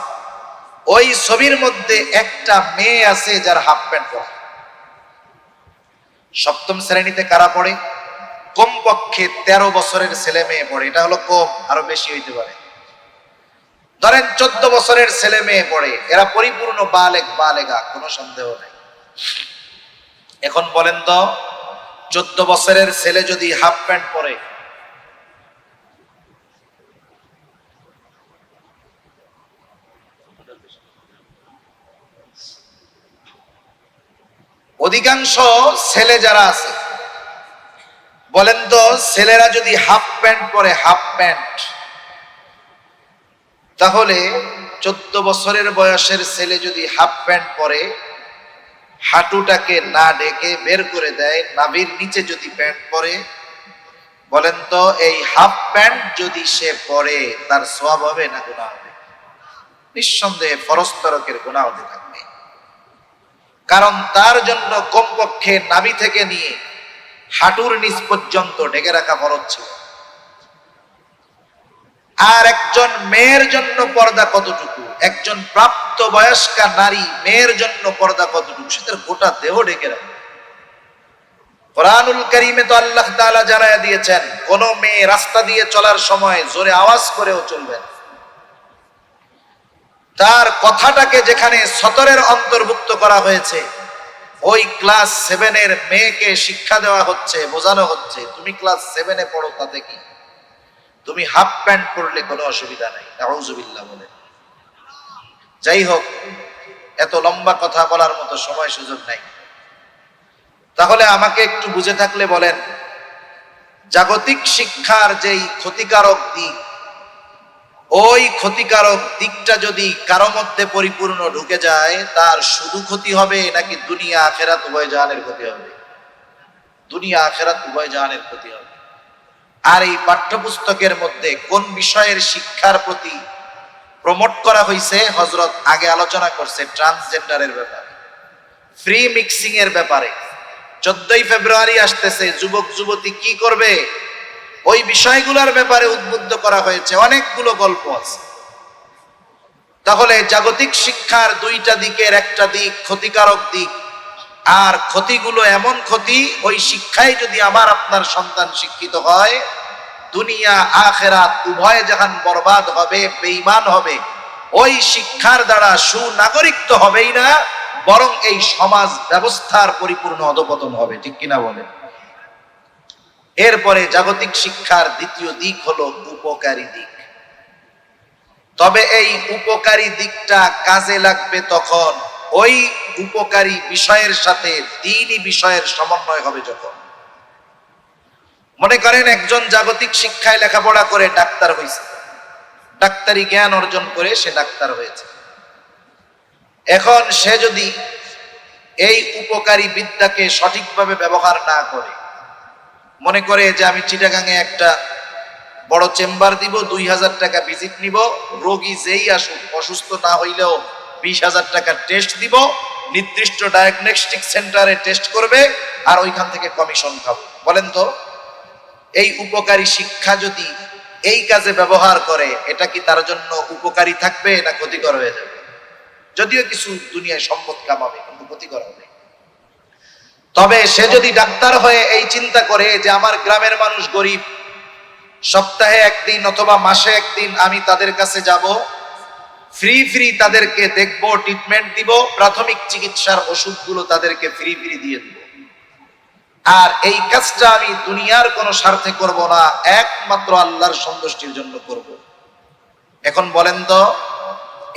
ওই ছবির মধ্যে একটা মেয়ে আছে যার হাফ প্যান্ট পরা। 7ম শ্রেণীতে কারা পড়ে? কমপক্ষে 13 বছরের ছেলে মেয়ে পড়ে, এটা হলো কম, আরো বেশি হইতে পারে। ধরেন 14 বছরের ছেলে মেয়ে পড়ে, এরা পরিপূর্ণ বালেগ বালেগা, কোনো সন্দেহ নেই। এখন বলেন তো 14 বছরের ছেলে যদি হাফ প্যান্ট পরে, অধিকাংশ ছেলে যারা আছে বলেন তো, ছেলেরা যদি হাফ প্যান্ট পরে, হাফ প্যান্ট, তাহলে 14 বছরের বয়সের ছেলে যদি হাফ প্যান্ট পরে, হাঁটুটাকে না ঢেকে বের করে দেয়, নাভির নিচে যদি প্যান্ট পরে, বলেন তো এই হাফ প্যান্ট যদি সে পরে তার সওয়াব হবে না গুনাহ হবে? নিঃসন্দেহে ফরজ তরকের গুনাহ হতে থাকবে। কারণ তার জন্য কমপক্ষে নাভি থেকে নিয়ে হাঁটুর নিচ পর্যন্ত ঢেকে রাখা ফরজ ছিল। আর একজন মেয়ের জন্য পর্দা কতটুকু, একজন প্রাপ্ত বয়স্কা নারী মেয়ের জন্য পর্দা কতটুকু, সেটার গোটা দেহ ঢেকে রাখে। কোরআনুল কারীমে তো আল্লাহ তাআলা জানায়া দিয়েছেন, কোন মেয়ে রাস্তা দিয়ে চলার সময় জোরে আওয়াজ করেও চলবে না। তার কথাটাকে যেখানে সতরের অন্তর্ভুক্ত করা হয়েছে, ওই ক্লাস 7 এর মেয়েকে শিক্ষা দেওয়া হচ্ছে, বোঝানো হচ্ছে, তুমি ক্লাস 7 এ পড়ো, তাতে কি, তুমি হাফ প্যান্ট পরলে কোনো অসুবিধা নাই। নাউজুবিল্লাহ বলে। যাই হোক, এত লম্বা কথা বলার মতো সময় সুযোগ নাই। তাহলে আমাকে একটু বুঝে থাকলে বলেন, জাগতিক শিক্ষার যেই ক্ষতিকারক দিক, ওই ক্ষতিকারক দিকটা যদি কারো মধ্যে পরিপূর্ণ ঢুকে যায়, তার শুধু ক্ষতি হবে নাকি দুনিয়া আখিরাত উভয় জাহানের ক্ষতি হবে? দুনিয়া আখিরাত উভয় জাহানের ক্ষতি হবে। আর এই পাঠ্যপুস্তকের মধ্যে কোন বিষয়ের শিক্ষার প্রতি প্রমোট করা হয়েছে, হযরত আগে আলোচনা করছে ট্রান্সজেন্ডারের ব্যাপারে, ফ্রি মিক্সিং এর ব্যাপারে। 14ই ফেব্রুয়ারি আসতেছে, যুবক যুবতী কি করবে, ওই বিষয়গুলোর ব্যাপারে উদ্বুদ্ধ করা হয়েছে, অনেকগুলো গল্প আছে। তাহলে জাগতিক শিক্ষার দুইটা দিকের একটা দিক ক্ষতিকারক দিক, আর ক্ষতিগুলো এমন ক্ষতি, ওই শিক্ষায় যদি আমার আপনার সন্তান শিক্ষিত হয়, দুনিয়া আখিরাত উভয় জাহান বরবাদ হবে, বেঈমান হবে। ওই শিক্ষার দ্বারা সুনাগরিক তো হবেই না, বরং এই সমাজ ব্যবস্থার পরিপূর্ণ অধপতন হবে। ঠিক কিনা বলেন? এরপরে জাগতিক শিক্ষার দ্বিতীয় দিক হলো উপকারী দিক। তবে এই উপকারী দিকটা কাজে লাগবে তখন ওই উপকারী বিষয়ের সাথে দ্বীনি বিষয়ের সমন্বয় হবে যখন। মনে করেন একজন জাগতিক শিক্ষায় লেখাপড়া করে ডাক্তার হয়েছে, ডাক্তারি জ্ঞান অর্জন করে সে ডাক্তার হয়েছে। এখন সে যদি এই উপকারী বিদ্যাকে সঠিকভাবে ব্যবহার না করে, মনে করে যে আমি চিটাগাঙে একটা বড় চেম্বার দিব, 2000 টাকা ভিজিট নিব, রোগী যেই আসুক অসুস্থ না হইলেও 20,000 টাকা টেস্ট দিব, নির্দিষ্ট ডায়াগনস্টিক সেন্টারে টেস্ট করবে, আর ওইখান থেকে কমিশন খাবো। বলেন তো, এই উপকারী শিক্ষা যদি এই কাজে ব্যবহার করে, এটা কি তার জন্য উপকারী থাকবে না ক্ষতিকর হয়ে যাবে? যদিও কিছু দুনিয়ায় সম্পদ কামাবে, কিন্তু ক্ষতিকর হবে। তবে সে যদি ডাক্তার হয়ে এই চিন্তা করে যে আমার গ্রামের মানুষ গরিব, সপ্তাহে একদিন অথবা মাসে একদিন আমি তাদের কাছে যাব, ফ্রি তাদেরকে দেখবো, ট্রিটমেন্ট দিব, প্রাথমিক চিকিৎসার ওষুধগুলো তাদেরকে ফ্রি দিয়ে দিব, আর এই কাজটা আমি দুনিয়ার কোনো স্বার্থে করব না, একমাত্র আল্লাহর সন্তুষ্টির জন্য করব। এখন বলেন তো,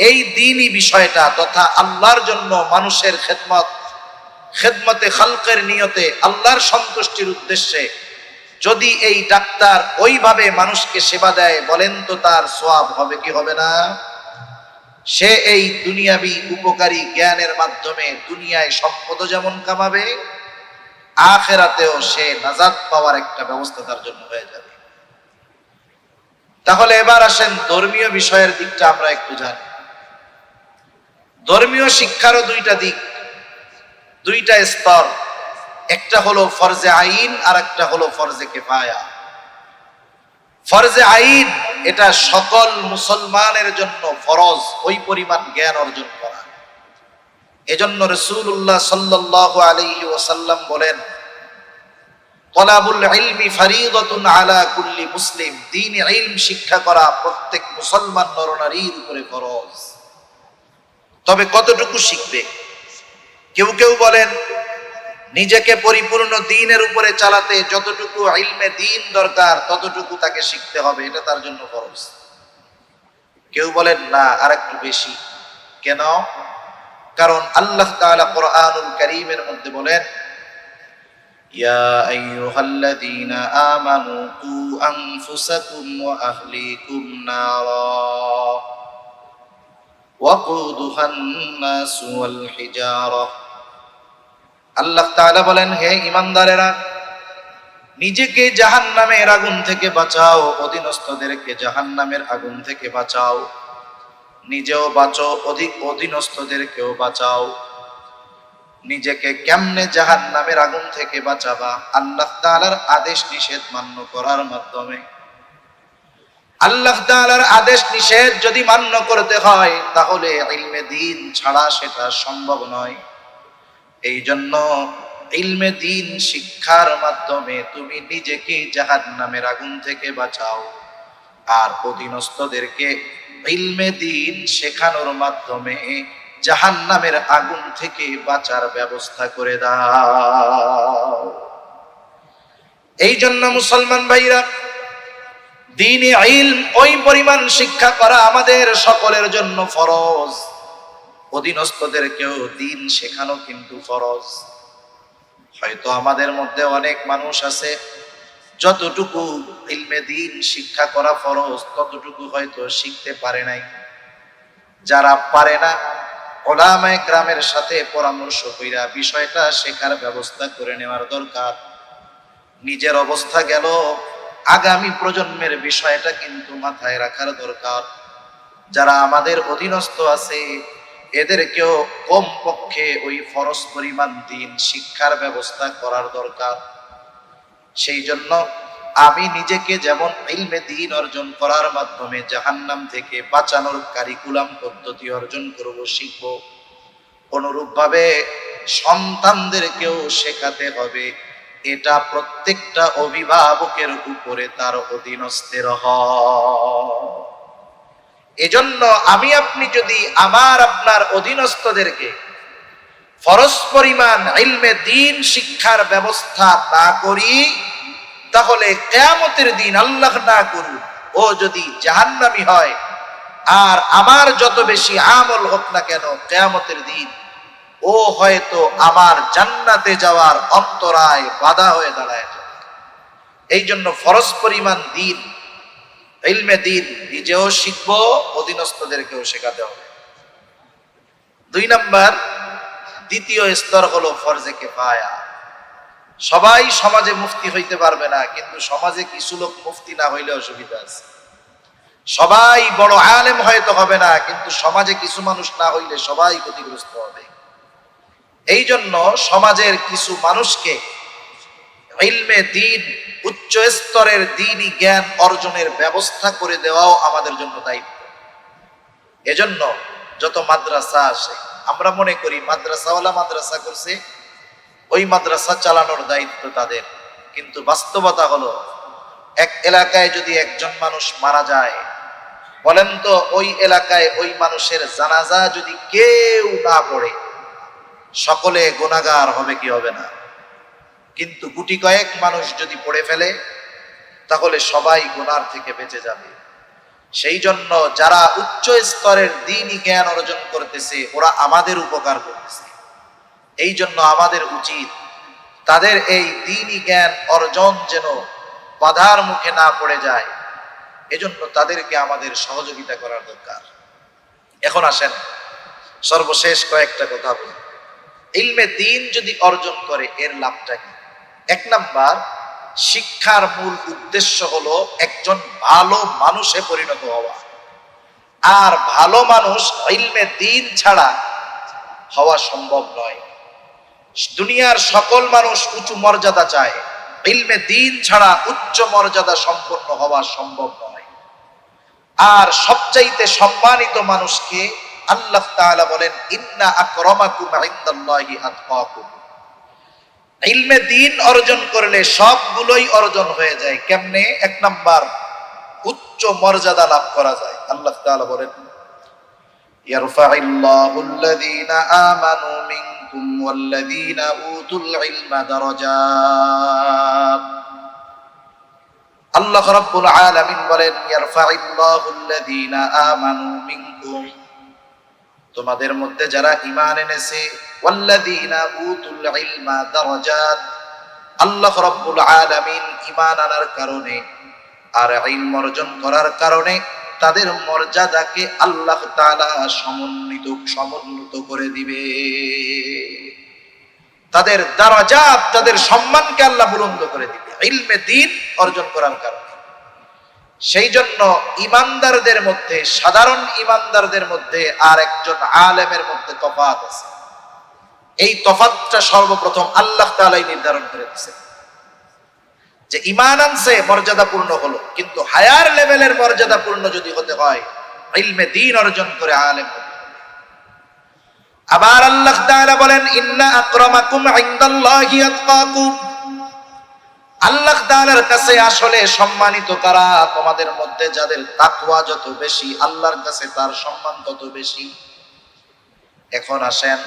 এই দ্বীনি বিষয়টা তথা আল্লাহর জন্য মানুষের খেদমতে খালকের নিয়তে আল্লাহর সন্তুষ্টির উদ্দেশ্যে যদি এই ডাক্তার ওইভাবে মানুষকে সেবা দেয়, বলেন তো তার সওয়াব হবে কি হবে না? সে এই দুনিয়াবি উপকারী জ্ঞানের মাধ্যমে দুনিয়ায় সম্পদ যেমন কামাবে, আখিরাতেও সে নাজাত পাওয়ার একটা ব্যবস্থা তার জন্য হয়ে যাবে। তাহলে এবার আসেন ধর্মীয় বিষয়ের দিকটা আমরা একটু জানি। ধর্মীয় শিক্ষারও দুইটা দিক, দুইটা স্তর, একটা হলো ফরজে আইন আর একটা হলো ফরজে কিফায়া। ফরজে আইন এটা সকল মুসলমানের জন্য ফরজ ওই পরিমাণ জ্ঞান অর্জন করা। এজন্য রাসূলুল্লাহ সাল্লাল্লাহু আলাইহি ওয়াসাল্লাম বলেন, তলাবুল ইলমি ফারিদাতুন আলা কুল্লি মুসলিম, দ্বীন ইলম শিক্ষা করা প্রত্যেক মুসলমান নরনারীর উপরে ফরজ। তবে কতটুকু শিখবে? কেউ কেউ বলেন নিজেকে পরিপূর্ণ দ্বীনের উপরে চালাতে যতটুকু ইলমে দ্বীন দরকার ততটুকু তাকে শিখতে হবে, এটা তার জন্য ফরজ। কেউ বলেন না, আর একটু বেশি। কেন? কারণ আল্লাহ তাআলা কোরআনুল কারীমের মধ্যে বলেন, ইয়া আইয়ুহাল্লাযীনা আমানু কু আনফুসাকুম ওয়া আহলিকুম নারা ওয়াকুদুহান নাস ওয়াল হিজারা। আল্লাহ তাআলা বলেন, হে ঈমানদারেরা, নিজেকে জাহান্নামের আগুন থেকে বাঁচাও, অধীনস্থদেরকে জাহান্নামের আগুন থেকে বাঁচাও, নিজেও বাঁচো, অধীনস্থদেরকেও বাঁচাও। নিজেকে কেমনে জাহান্নামের আগুন থেকে বাঁচাবা? আল্লাহ তাআলার আদেশ নিষেধ মান্য করার মাধ্যমে। আল্লাহ তাআলার আদেশ নিষেধ যদি মান্য করতে হয় তাহলে ইলমে দ্বীন ছাড়া সেটা সম্ভব নয়। এই জন্য ইলমে দ্বীন শিক্ষার মাধ্যমে তুমি নিজেকে জাহান্নামের আগুন থেকে বাঁচাও, আর অধীনস্থদেরকে ইলমে দ্বীন শেখানোর মাধ্যমে জাহান্নামের আগুন থেকে বাঁচার ব্যবস্থা করে দাও। এই জন্য মুসলমান ভাইরা, দ্বীনে ইলম ওই পরিমাণ শিক্ষা করা আমাদের সকলের জন্য ফরজ। অধীনস্থদেরকেও দ্বীন শেখানো কিন্তু ফরজ। হয়তো আমাদের মধ্যে অনেক মানুষ আছে যতটুকু ইলমে দ্বীন শিক্ষা করা ফরজ ততটুকু হয়তো শিখতে পারে নাই। যারা পারে না, উলামায়ে কেরামের সাথে পরামর্শ কইরা বিষয়টা শেখার ব্যবস্থা করে নেওয়ার দরকার। নিজের অবস্থা গেল, আগামী প্রজন্মের বিষয়টা কিন্তু মাথায় রাখার দরকার। যারা আমাদের অধীনস্থ আছে এদেরকেও কমপক্ষে ওই ফরজ পরিমাণ দ্বীন শিক্ষার ব্যবস্থা করার দরকার। সেই জন্য আমি নিজেকে যেমন ইলমে দ্বীন অর্জন করার মাধ্যমে জাহান্নাম থেকে বাঁচানোর কারিকুলাম পদ্ধতি অর্জন করব, শিখব, অনুরূপভাবে সন্তানদেরকেও শেখাতে হবে। এটা প্রত্যেকটা অভিভাবকের উপরে তার অধীনস্থের হয়। এজন্য আমি আপনি যদি আমার আপনার অধীনস্থদেরকে ফরজ পরিমাণ ইলমে দ্বীন শিক্ষার ব্যবস্থা না করি তাহলে কিয়ামতের দিন আল্লাহ না করুন ও যদি জাহান্নামী হয়, আর আমার যত বেশি আমল হোক না কেন, কিয়ামতের দিন ও হয়তো আমার জান্নাতে যাওয়ার অন্তরায় বাধা হয়ে দাঁড়ায় যাবে। এই জন্য ফরজ পরিমাণ দ্বীন ইলমে দ্বীন নিজেও শিখবো, অধীনস্থদেরকেও শেখাতে হবে। 2 নাম্বার, দ্বিতীয় স্তর হলো ফরজে কিফায়া। সবাই সমাজে মুফতি হইতে পারবে না, কিন্তু সমাজে কিছু লোক মুফতি না হইলে অসুবিধা আছে। সবাই বড় আলেম হয়তো হবে না, কিন্তু সমাজে কিছু মানুষ না হইলে সবাই ক্ষতিগ্রস্ত হবে। এই জন্য সমাজের কিছু মানুষকে ইলমে দ্বীন, উচ্চ স্তরের দ্বীনি জ্ঞান অর্জনের ব্যবস্থা করে দেওয়াও আমাদের জন্য দায়িত্ব। এজন্য যত মাদ্রাসা আসে, আমরা মনে করি মাদ্রাসাওয়ালা মাদ্রাসা করছে, ওই মাদ্রাসা চালানোর দায়িত্ব তাদের। কিন্তু বাস্তবতা হলো, এক এলাকায় যদি একজন মানুষ মারা যায়, বলেন তো ওই এলাকায় ওই মানুষের জানাজা যদি কেউ না পড়ে, সকলে গুনাহগার হবে কি হবে না? কিন্তু গুটি কয়েক মানুষ যদি পড়ে ফেলে তাহলে সবাই গুনার থেকে বেঁচে যাবে। সেই জন্য যারা উচ্চ স্তরের দ্বীনি জ্ঞান অর্জন করতেছে ওরা আমাদের উপকার করতেছে। এই জন্য আমাদের উচিত তাদের এই দ্বীনি জ্ঞান অর্জন যেন বাধার মুখে না পড়ে যায়, এজন্য তাদেরকে আমাদের সহযোগিতা করার দরকার। এখন আসেন সর্বশেষ কয়েকটা কথা বলি। ইলমে দ্বীন যদি অর্জন করে এর লাভটা কি? 1 নাম্বার, শিক্ষার মূল উদ্দেশ্য হলো একজন ভালো মানুষে পরিণত হওয়া। আর ভালো মানুষ ইলমে দ্বীন ছাড়া হওয়া সম্ভব নয়। দুনিয়ার সকল মানুষ উঁচু মর্যাদা চায়, ইলমে দ্বীন ছাড়া উচ্চ মর্যাদা সম্পন্ন হওয়া সম্ভব নয়। আর সবচাইতে সম্মানিত মানুষকে আল্লাহ তাআলা বলেন, ইন্না আকরামাকুম ইনদাল্লাহি আতকাকুম। ইলমে দিন অর্জন করলে সবগুলোই অর্জন হয়ে যায়। কেমনে? এক নাম্বার, উচ্চ মর্যাদা লাভ করা যায়। আল্লাহ তাআলা বলেন, ইয়ারফাইল্লাহুল্লাযীনা আমানু মিনকুম ওয়াল্লাযীনা উতুল ইলমা দারাজাত। আল্লাহ রাব্বুল আলামিন বলেন, ইয়ারফাইল্লাহুল্লাযীনা আমানু মিনকুম, তোমাদের মধ্যে যারা ঈমান এনেছে, ওয়াল্লাযীনা উতুল ইলমা দারাজাত, আল্লাহ রাব্বুল আলামিন ঈমান আনার কারণে আর ইলম অর্জন করার কারণে তাদের মর্যাদাকে আল্লাহ তাআলা সমুন্নত করে দিবে। তাদের দারাজাত, তাদের সম্মানকে আল্লাহ বুলন্দ করে দিবে ইলমে দ্বীন অর্জন করার কারণে। সেই জন্য ঈমানদারদের মধ্যে, সাধারণ ঈমানদারদের মধ্যে আর একজন আলেমের মধ্যে তফাৎ আছে। এই তফাৎটা সর্বপ্রথম আল্লাহ তাআলাই নির্ধারণ করে দিয়েছেন। যে ঈমান আনছে মর্যাদাপূর্ণ হলো, কিন্তু হায়ার লেভেলের মর্যাদাপূর্ণ যদি হতে হয় ইলমে দ্বীন অর্জন করে আলেম হতে হবে। আবার আল্লাহ তাআলা বলেন, ইন্না আকরামাকুম ইনদাল্লাহি আতকাকুম, আল্লাহ তাআলার কাছে আসলে সম্মানিত কারা? তোমাদের মধ্যে যাদের তাকওয়া যত বেশি, আল্লাহর কাছে তার সম্মান তত বেশি। এখন আসেন,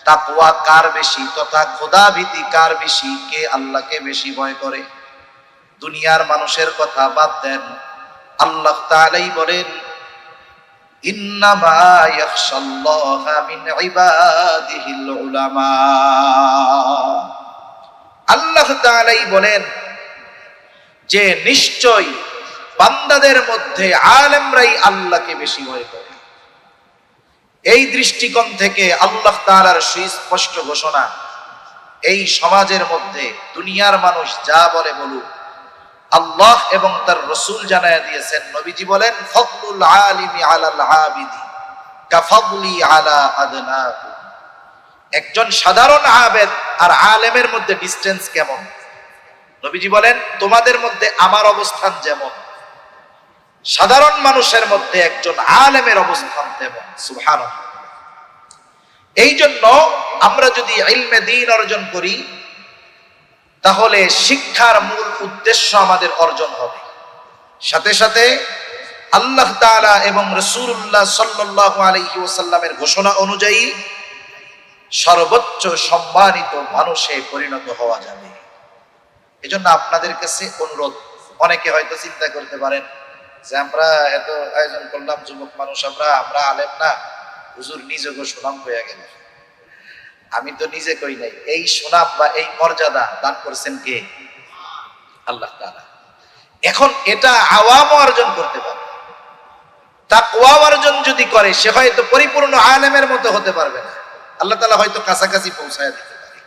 তাকওয়া কার বেশি তথা খোদাভীতি কার বেশি? কে আল্লাহকে বেশি ভয় করে? দুনিয়ার মানুষের কথা বাদ দেন, আল্লাহ তাআলাই বলেন, ইন্নামা ইয়াখশাল্লাহা মিন ইবাদিহিল উলামা। আল্লাহ তাআলাই বলেন যে নিশ্চয় বান্দাদের মধ্যে আলেমরাই আল্লাহকে বেশি ভয় করে। এই দৃষ্টিকোণ থেকে আল্লাহ তাআলার সুস্পষ্ট ঘোষণা, এই সমাজের মধ্যে দুনিয়ার মানুষ যা বলে বলুক, আল্লাহ এবং তার রাসূল জানায়া দিয়েছেন। নবীজি বলেন, ফাদলুল আলিমি আলাল আবিদি কাফাদলি আলা আদনাকুম। একজন সাধারণ আবেদ আর আলেমের মধ্যে ডিসটেন্স কেমন? নবীজি বলেন, তোমাদের মধ্যে আমার অবস্থান যেমন, সাধারণ মানুষের মধ্যে একজন আলেমের অবস্থান তেমন। সুবহানাল্লাহ। এই জন্য আমরা যদি ইলমে দ্বীন অর্জন করি, তাহলে শিক্ষার মূল উদ্দেশ্য আমাদের অর্জন হবে। সাথে সাথে আল্লাহ তাআলা এবং রাসূলুল্লাহ সাল্লাল্লাহু আলাইহি ওয়াসাল্লামের ঘোষণা অনুযায়ী সর্বোচ্চ সম্মানিত মানুষে পরিণত হওয়া যাবে। এজন্য আপনাদের কাছে অনুরোধ, অনেকে হয়তো চিন্তা করতে পারেন যে আমরা এত আয়োজন করলাম, যুবক মানুষ আমরা আলেম না, হুজুর নিজেকে সুনাম হয়ে গেল। আমি তো নিজে কই নাই, এই সুনাম বা এই মর্যাদা দান করেছেন কে? আল্লাহ তাআলা। এখন এটা আওয়াম অর্জন করতে পারে, তাকওয়া অর্জন যদি করে, সে হয়তো পরিপূর্ণ আলেমের মতো হতে পারবে না, আল্লাহ তাআলা হয়তো কাছাকাছি পৌঁছায় দিতে পারে।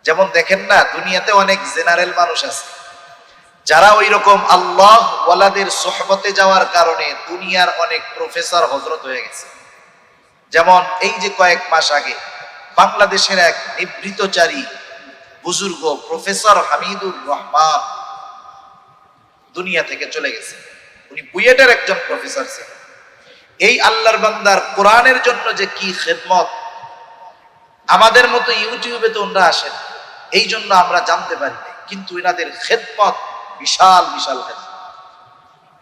যেমন দেখেন না, দুনিয়াতে অনেক জেনারেল মানুষ আছে যারা ওই রকম আল্লাহ ওয়ালাদের সোহবতে যাওয়ার কারণে দুনিয়ার অনেক প্রফেসর হযরত হয়ে গেছে। যেমন এই যে কয়েক মাস আগে বাংলাদেশের এক নিবৃতচারী বুজুর্গ প্রফেসর হামিদুর রহমান দুনিয়া থেকে চলে গেছে। উনি বুয়েটের একজন প্রফেসর ছিলেন। এই আল্লাহর বান্দার কোরআনের জন্য যে কি খেদমত, আমাদের মতো ইউটিউবে তো ওনারা আসেন, এই জন্য আমরা জানতে পারি না, কিন্তু এনাদের খেদমত বিশাল বিশাল খেদমত।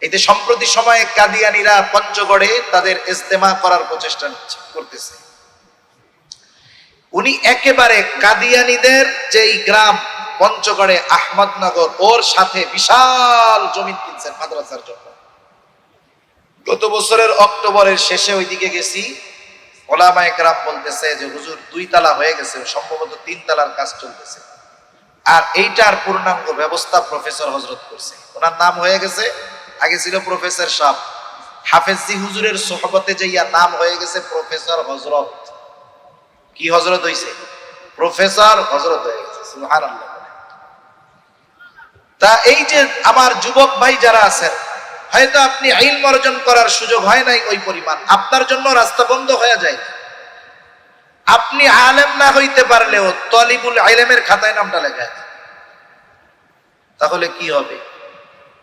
এতে সম্প্রতি সময়ে কাদিয়ানীরা পঞ্চগড়ে তাদের ইজতেমা করার প্রচেষ্টা করতেছে। উনি একেবারে কাদিয়ানীদের যেই গ্রাম পঞ্চগড়ে আহমদনগর, ওর সাথে বিশাল জমি কিনছেন মাদ্রাসার জন্য। গত বছরের অক্টোবরের শেষে ওইদিকে গেছি, ওলামায়ে কেরাম বলতেছে যে হুজুর 2 তালা হয়ে গেছে, সম্ভবত 3 তালার কাজ চলতেছে। আর এইটার পূর্ণাঙ্গ ব্যবস্থা প্রফেসর হযরত করছে। ওনার নাম হয়ে গেছে, আগে ছিল প্রফেসর সাহেব, হাফেজি হুজুরের সোহবতে যাইয়া নাম হয়ে গেছে প্রফেসর হযরত। কি হযরত হইছে? প্রফেসর হযরত হয়ে গেছে। সুবহানাল্লাহ। তা এই যে আমার যুবক ভাই যারা আছেন, হয়তো আপনি ইলম অর্জন করার সুযোগ হয় নাই ওই পরিমাণ, আপনার জন্য রাস্তা বন্ধ হয়ে যায়। আপনি আলেম না হইতে পারলেও তলিবুল ইলমের খাতায় নামটা লেখা, তাহলে কি হবে?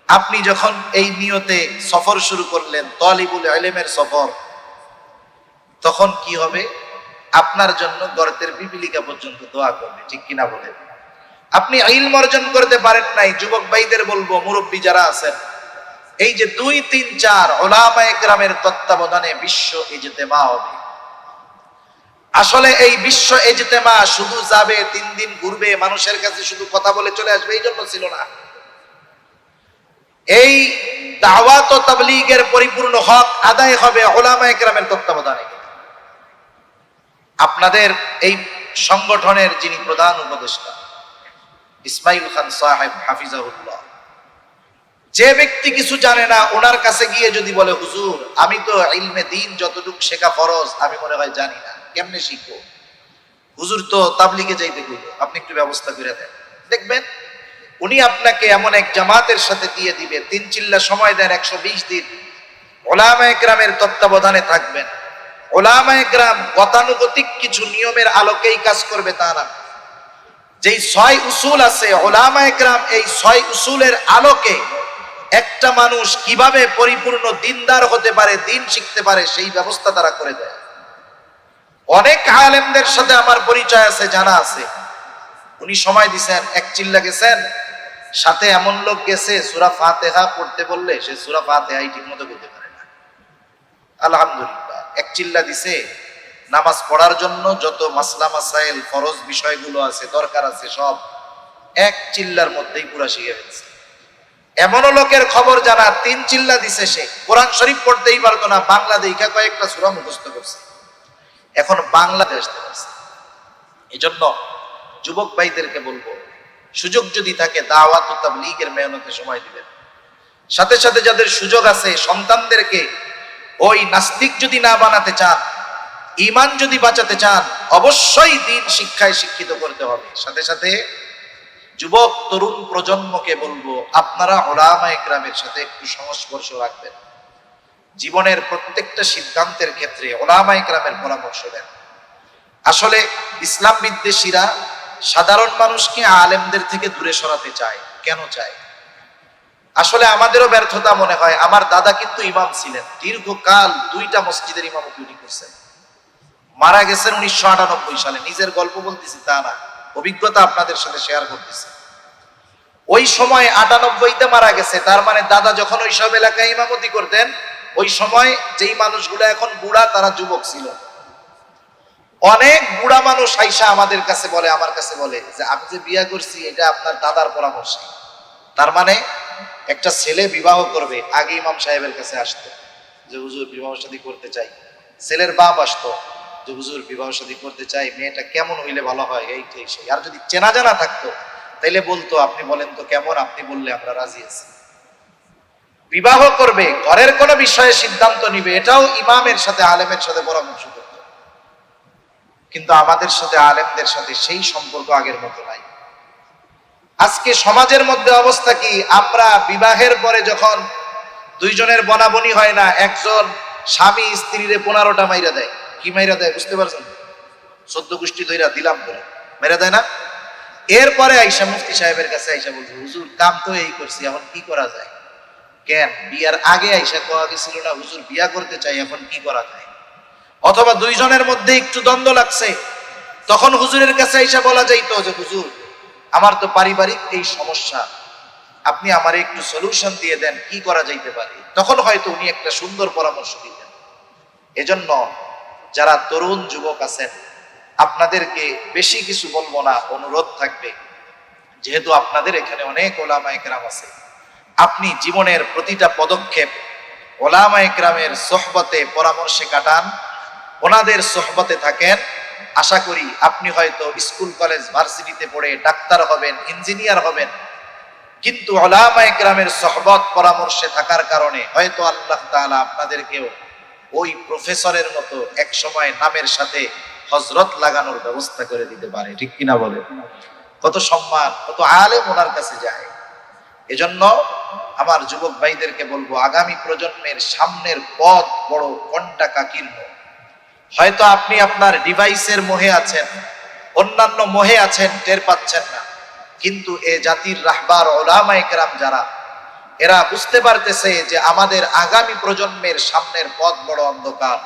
আপনি যখন এই নিয়তে সফর শুরু করলেন, তলিবুল ইলমের সফর, তখন কি হবে? আপনার জন্য গর্তের পিপিলিকা পর্যন্ত দোয়া করবে, ঠিক কিনা বলেন? আপনি ইলম অর্জন করতে পারেন নাই, যুবক ভাইদের বলবো, মুরব্বী যারা আছেন, এই যে 2, 3, 4 উলামায়ে কেরামের তত্ত্বাবধানে বিশ্ব ইজতেমা হবে। আসলে এই বিশ্ব ইজতেমা শুধু যাবে 3 দিন ঘুরবে, মানুষের কাছে শুধু কথা বলে চলে আসবে, এই জন্য ছিল না। এই দাওয়াত ও তাবলীগের পরিপূর্ণ হক আদায় হবে উলামায়ে কেরামের তত্ত্বাবধানে। আপনাদের এই সংগঠনের যিনি প্রধান উপদেষ্টা ইসমাইল খান সাহেব হাফিজাহুল্লাহ, যে ব্যক্তি কিছু জানে না ওনার কাছে গিয়ে যদি বলে হুজুর আমি তো ইলমে দ্বীন যতটুকু শেখা ফরজ আমি মনে হয় জানি না, কেমনে শিখবো? হুজুর তো তাবলীগে যাইতে কইলো, আপনি একটু ব্যবস্থা করে দেন। দেখবেন উনি আপনাকে এমন এক জামাতের সাথে দিয়ে দিবে, 3 চিল্লা সময় দেন, 120 দিন উলামায়ে কেরামের তত্ত্বাবধানে থাকবেন। উলামায়ে কেরাম গতানুগতিক কিছু নিয়মের আলোকেই কাজ করবে তা না। যেই 6 উসুল আছে, উলামায়ে কেরাম এই 6 উসুলের আলোকে একটা মানুষ কিভাবে পরিপূর্ণ দিনদার হতে পারে, দিন শিখতে পারে, সেই ব্যবস্থা তারা করে দেয়। অনেক আলেমদের সাথে আমার পরিচয় আছে, জানা আছে। উনি সময় দিছেন, 1 চিল্লা গেছেন, সাথে এমন লোক গেছে সূরা ফাতিহা পড়তে বললে সে সূরা ফাতিহাই ঠিকমতো পড়তে পারে না। আলহামদুলিল্লাহ 1 চিল্লা দিছে, নামাজ পড়ার জন্য যত মাসলা মাসাইল ফরজ বিষয়গুলো আছে, দরকার আছে, সব 1 চিল্লার মধ্যেই পুরা শিখে ফেলছে। এমনও লোকের খবর জানা, 3 চিল্লা দিছে, সে কোরআন শরীফ পড়তেই পারতো না, বাংলা দেখা কয়েকটা সূরা মুখস্থ করছে, এখন বাংলাদেশ দেখছে। এজন্য যুবক ভাইদেরকে বলবো, সুযোগ যদি থাকে দাওয়াত ও তাবলীগের মেহনতে সময় দিবেন। সাথে সাথে যাদের সুযোগ আছে সন্তানদেরকে ওই নাস্তিক যদি না বানাতে চান, ঈমান যদি বাঁচাতে চান, অবশ্যই দ্বীন শিক্ষায় শিক্ষিত করতে হবে। সাথে সাথে যুবক তরুণ প্রজন্মকে বলবো, আপনারা উলামায়ে কেরামের সাথে একটু সংস্পর্শ রাখবেন। জীবনের প্রত্যেকটা সিদ্ধান্তের ক্ষেত্রে উলামায়ে কেরামের পরামর্শ দেন। আসলে ইসলাম বিদ্বেষীরা সাধারণ মানুষকে আলেমদের থেকে দূরে সরাতে চায়। কেন চায়? আসলে আমাদেরও ব্যর্থতা মনে হয়। আমার দাদা কিন্তু ইমাম ছিলেন, দীর্ঘকাল 2টা মসজিদের ইমামতি উনি করছেন। মারা গেছেন 1998 সালে। নিজের গল্প বলতেছি তা না, অভিজ্ঞতা আপনাদের সাথে শেয়ার করতেছি। ওই সময় 98তে মারা গেছে, তার মানে দাদা যখন ওই সব এলাকায় ইমামতি করতেন, ওই সময় যেই মানুষগুলো এখন বুড়া তারা যুবক ছিল। অনেক বুড়া মানুষ আইসা আমাদের কাছে বলে, আমার কাছে বলে যে আমি যে বিয়ে করছি এটা আপনার দাদার পরামর্শে। তার মানে একটা ছেলে বিবাহ করবে, আগে ইমাম সাহেবের কাছে আসতো যে হুজুর বিবাহ শাদী করতে চাই। ছেলের বাপ আসতো যে হুজুর বিবাহ শাদী করতে চাই, মেয়েটা কেমন হইলে ভালো হয়, এই সেই। আর যদি চেনা জানা থাকতো তাইলে বলতো আপনি বলেন তো কেমন, আপনি বললে আমরা রাজি আছি। বিবাহ করবে, ঘরের কোনো বিষয়ে সিদ্ধান্ত নিবে, এটাও ইমামের সাথে আলেমের সাথে পরামর্শ করতো। কিন্তু আমাদের সাথে আলেমদের সাথে সেই সম্পর্ক আগের মতো নাই। আজকে সমাজের মধ্যে অবস্থা কি, আমরা বিবাহের পরে যখন 2 জনের বনাবনি হয় না, একজন স্বামী স্ত্রীরে 15টা মাইরা দেয়। কি মাইরা দেয় বুঝতে পারছেন? 14 গোষ্ঠী ধইরা দিলাম করে মেরা দেয় না। এরপরে আইসা মুফতি সাহেবের কাছে আইসা বলছে হুজুর কাম তো এই করছি, এখন কি করা যায়? কেন বিয়ার আগে আইসা কোয়া গেছিল না হুজুর বিয়া করতে চাই, এখন কি করা যায়? অথবা 2 জনের মধ্যে একটু দ্বন্দ্ব লাগছে, তখন হুজুরের কাছে আইসা বলা যাইতো যে হুজুর আমার তো পারিবারিক এই সমস্যা, আপনি আমারে একটু সলিউশন দিয়ে দেন, কি করা যাইতে পারে? তখন হয়তো উনি একটা সুন্দর পরামর্শ দিতেন। এজন্য যারা তরুণ যুবক আছেন, আপনাদেরকে বেশি কিছু বলবো না, অনুরোধ থাকবে, যেহেতু আপনাদের এখানে অনেক উলামায়ে কেরাম আছে, আপনি জীবনের প্রতিটা পদক্ষেপ উলামায়ে কেরামের সোহবতে পরামর্শে কাটান, ওনাদের সোহবতে থাকেন। আশা করি আপনি হয়তো স্কুল কলেজ ভার্সিটিতে পড়ে ডাক্তার হবেন, ইঞ্জিনিয়ার হবেন, কিন্তু উলামায়ে কেরামের সোহবত পরামর্শে থাকার কারণে হয়তো আল্লাহ তাআলা আপনাদেরকেও ওই প্রফেসরের মতো এক সময় নামের সাথে হযরত লাগানোর ব্যবস্থা করে দিতে পারে, ঠিক কিনা বলে? কত সম্মান, কত আলেম ওনার কাছে যায়। এজন্য আমার যুবক ভাইদেরকে বলবো, আগামী প্রজন্মের সামনের পথ বড় কণ্টাকাকীর্ণ। হয়তো আপনি আপনার ডিভাইসের মোহে আছেন, অন্যান্য মোহে আছেন, টের পাচ্ছেন না, কিন্তু এ জাতির রাহবার উলামায়ে কেরাম যারা, এরা বুঝতে পারতেছে যে আমাদের আগামী প্রজন্মের সামনের পথ বড় অন্ধকার।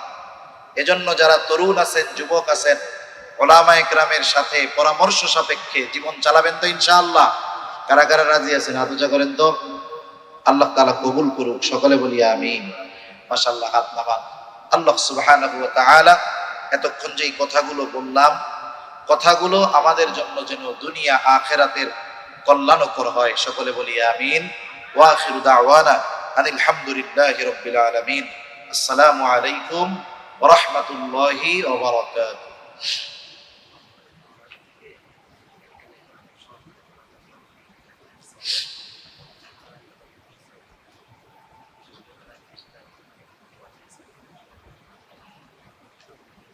এজন্য যারা তরুণ আছেন, যুবক আছেন, ওলামায়ে কেরামের সাথে পরামর্শ সাপেক্ষে জীবন চালাবেন তো ইনশাআল্লাহ? কারা কারা রাজি আছেন হাত উঁচা করেন তো। আল্লাহ তাআলা কবুল করুক, সকলে বলি আমিন। মাশাআল্লাহ, হাত নামান। আল্লাহ সুবহানাহু ওয়া তাআলা এতক্ষণ যেই কথাগুলো বললাম, কথাগুলো আমাদের জন্য যেন দুনিয়া আখিরাতের কল্যাণকর হয়, সকলে বলি আমিন। ওয়া আখিরু দাওয়ানা আনিল হামদুলিল্লাহি রাব্বিল আলামিন। আসসালামু আলাইকুম ওয়া রাহমাতুল্লাহি ওয়া বারাকাতুহু।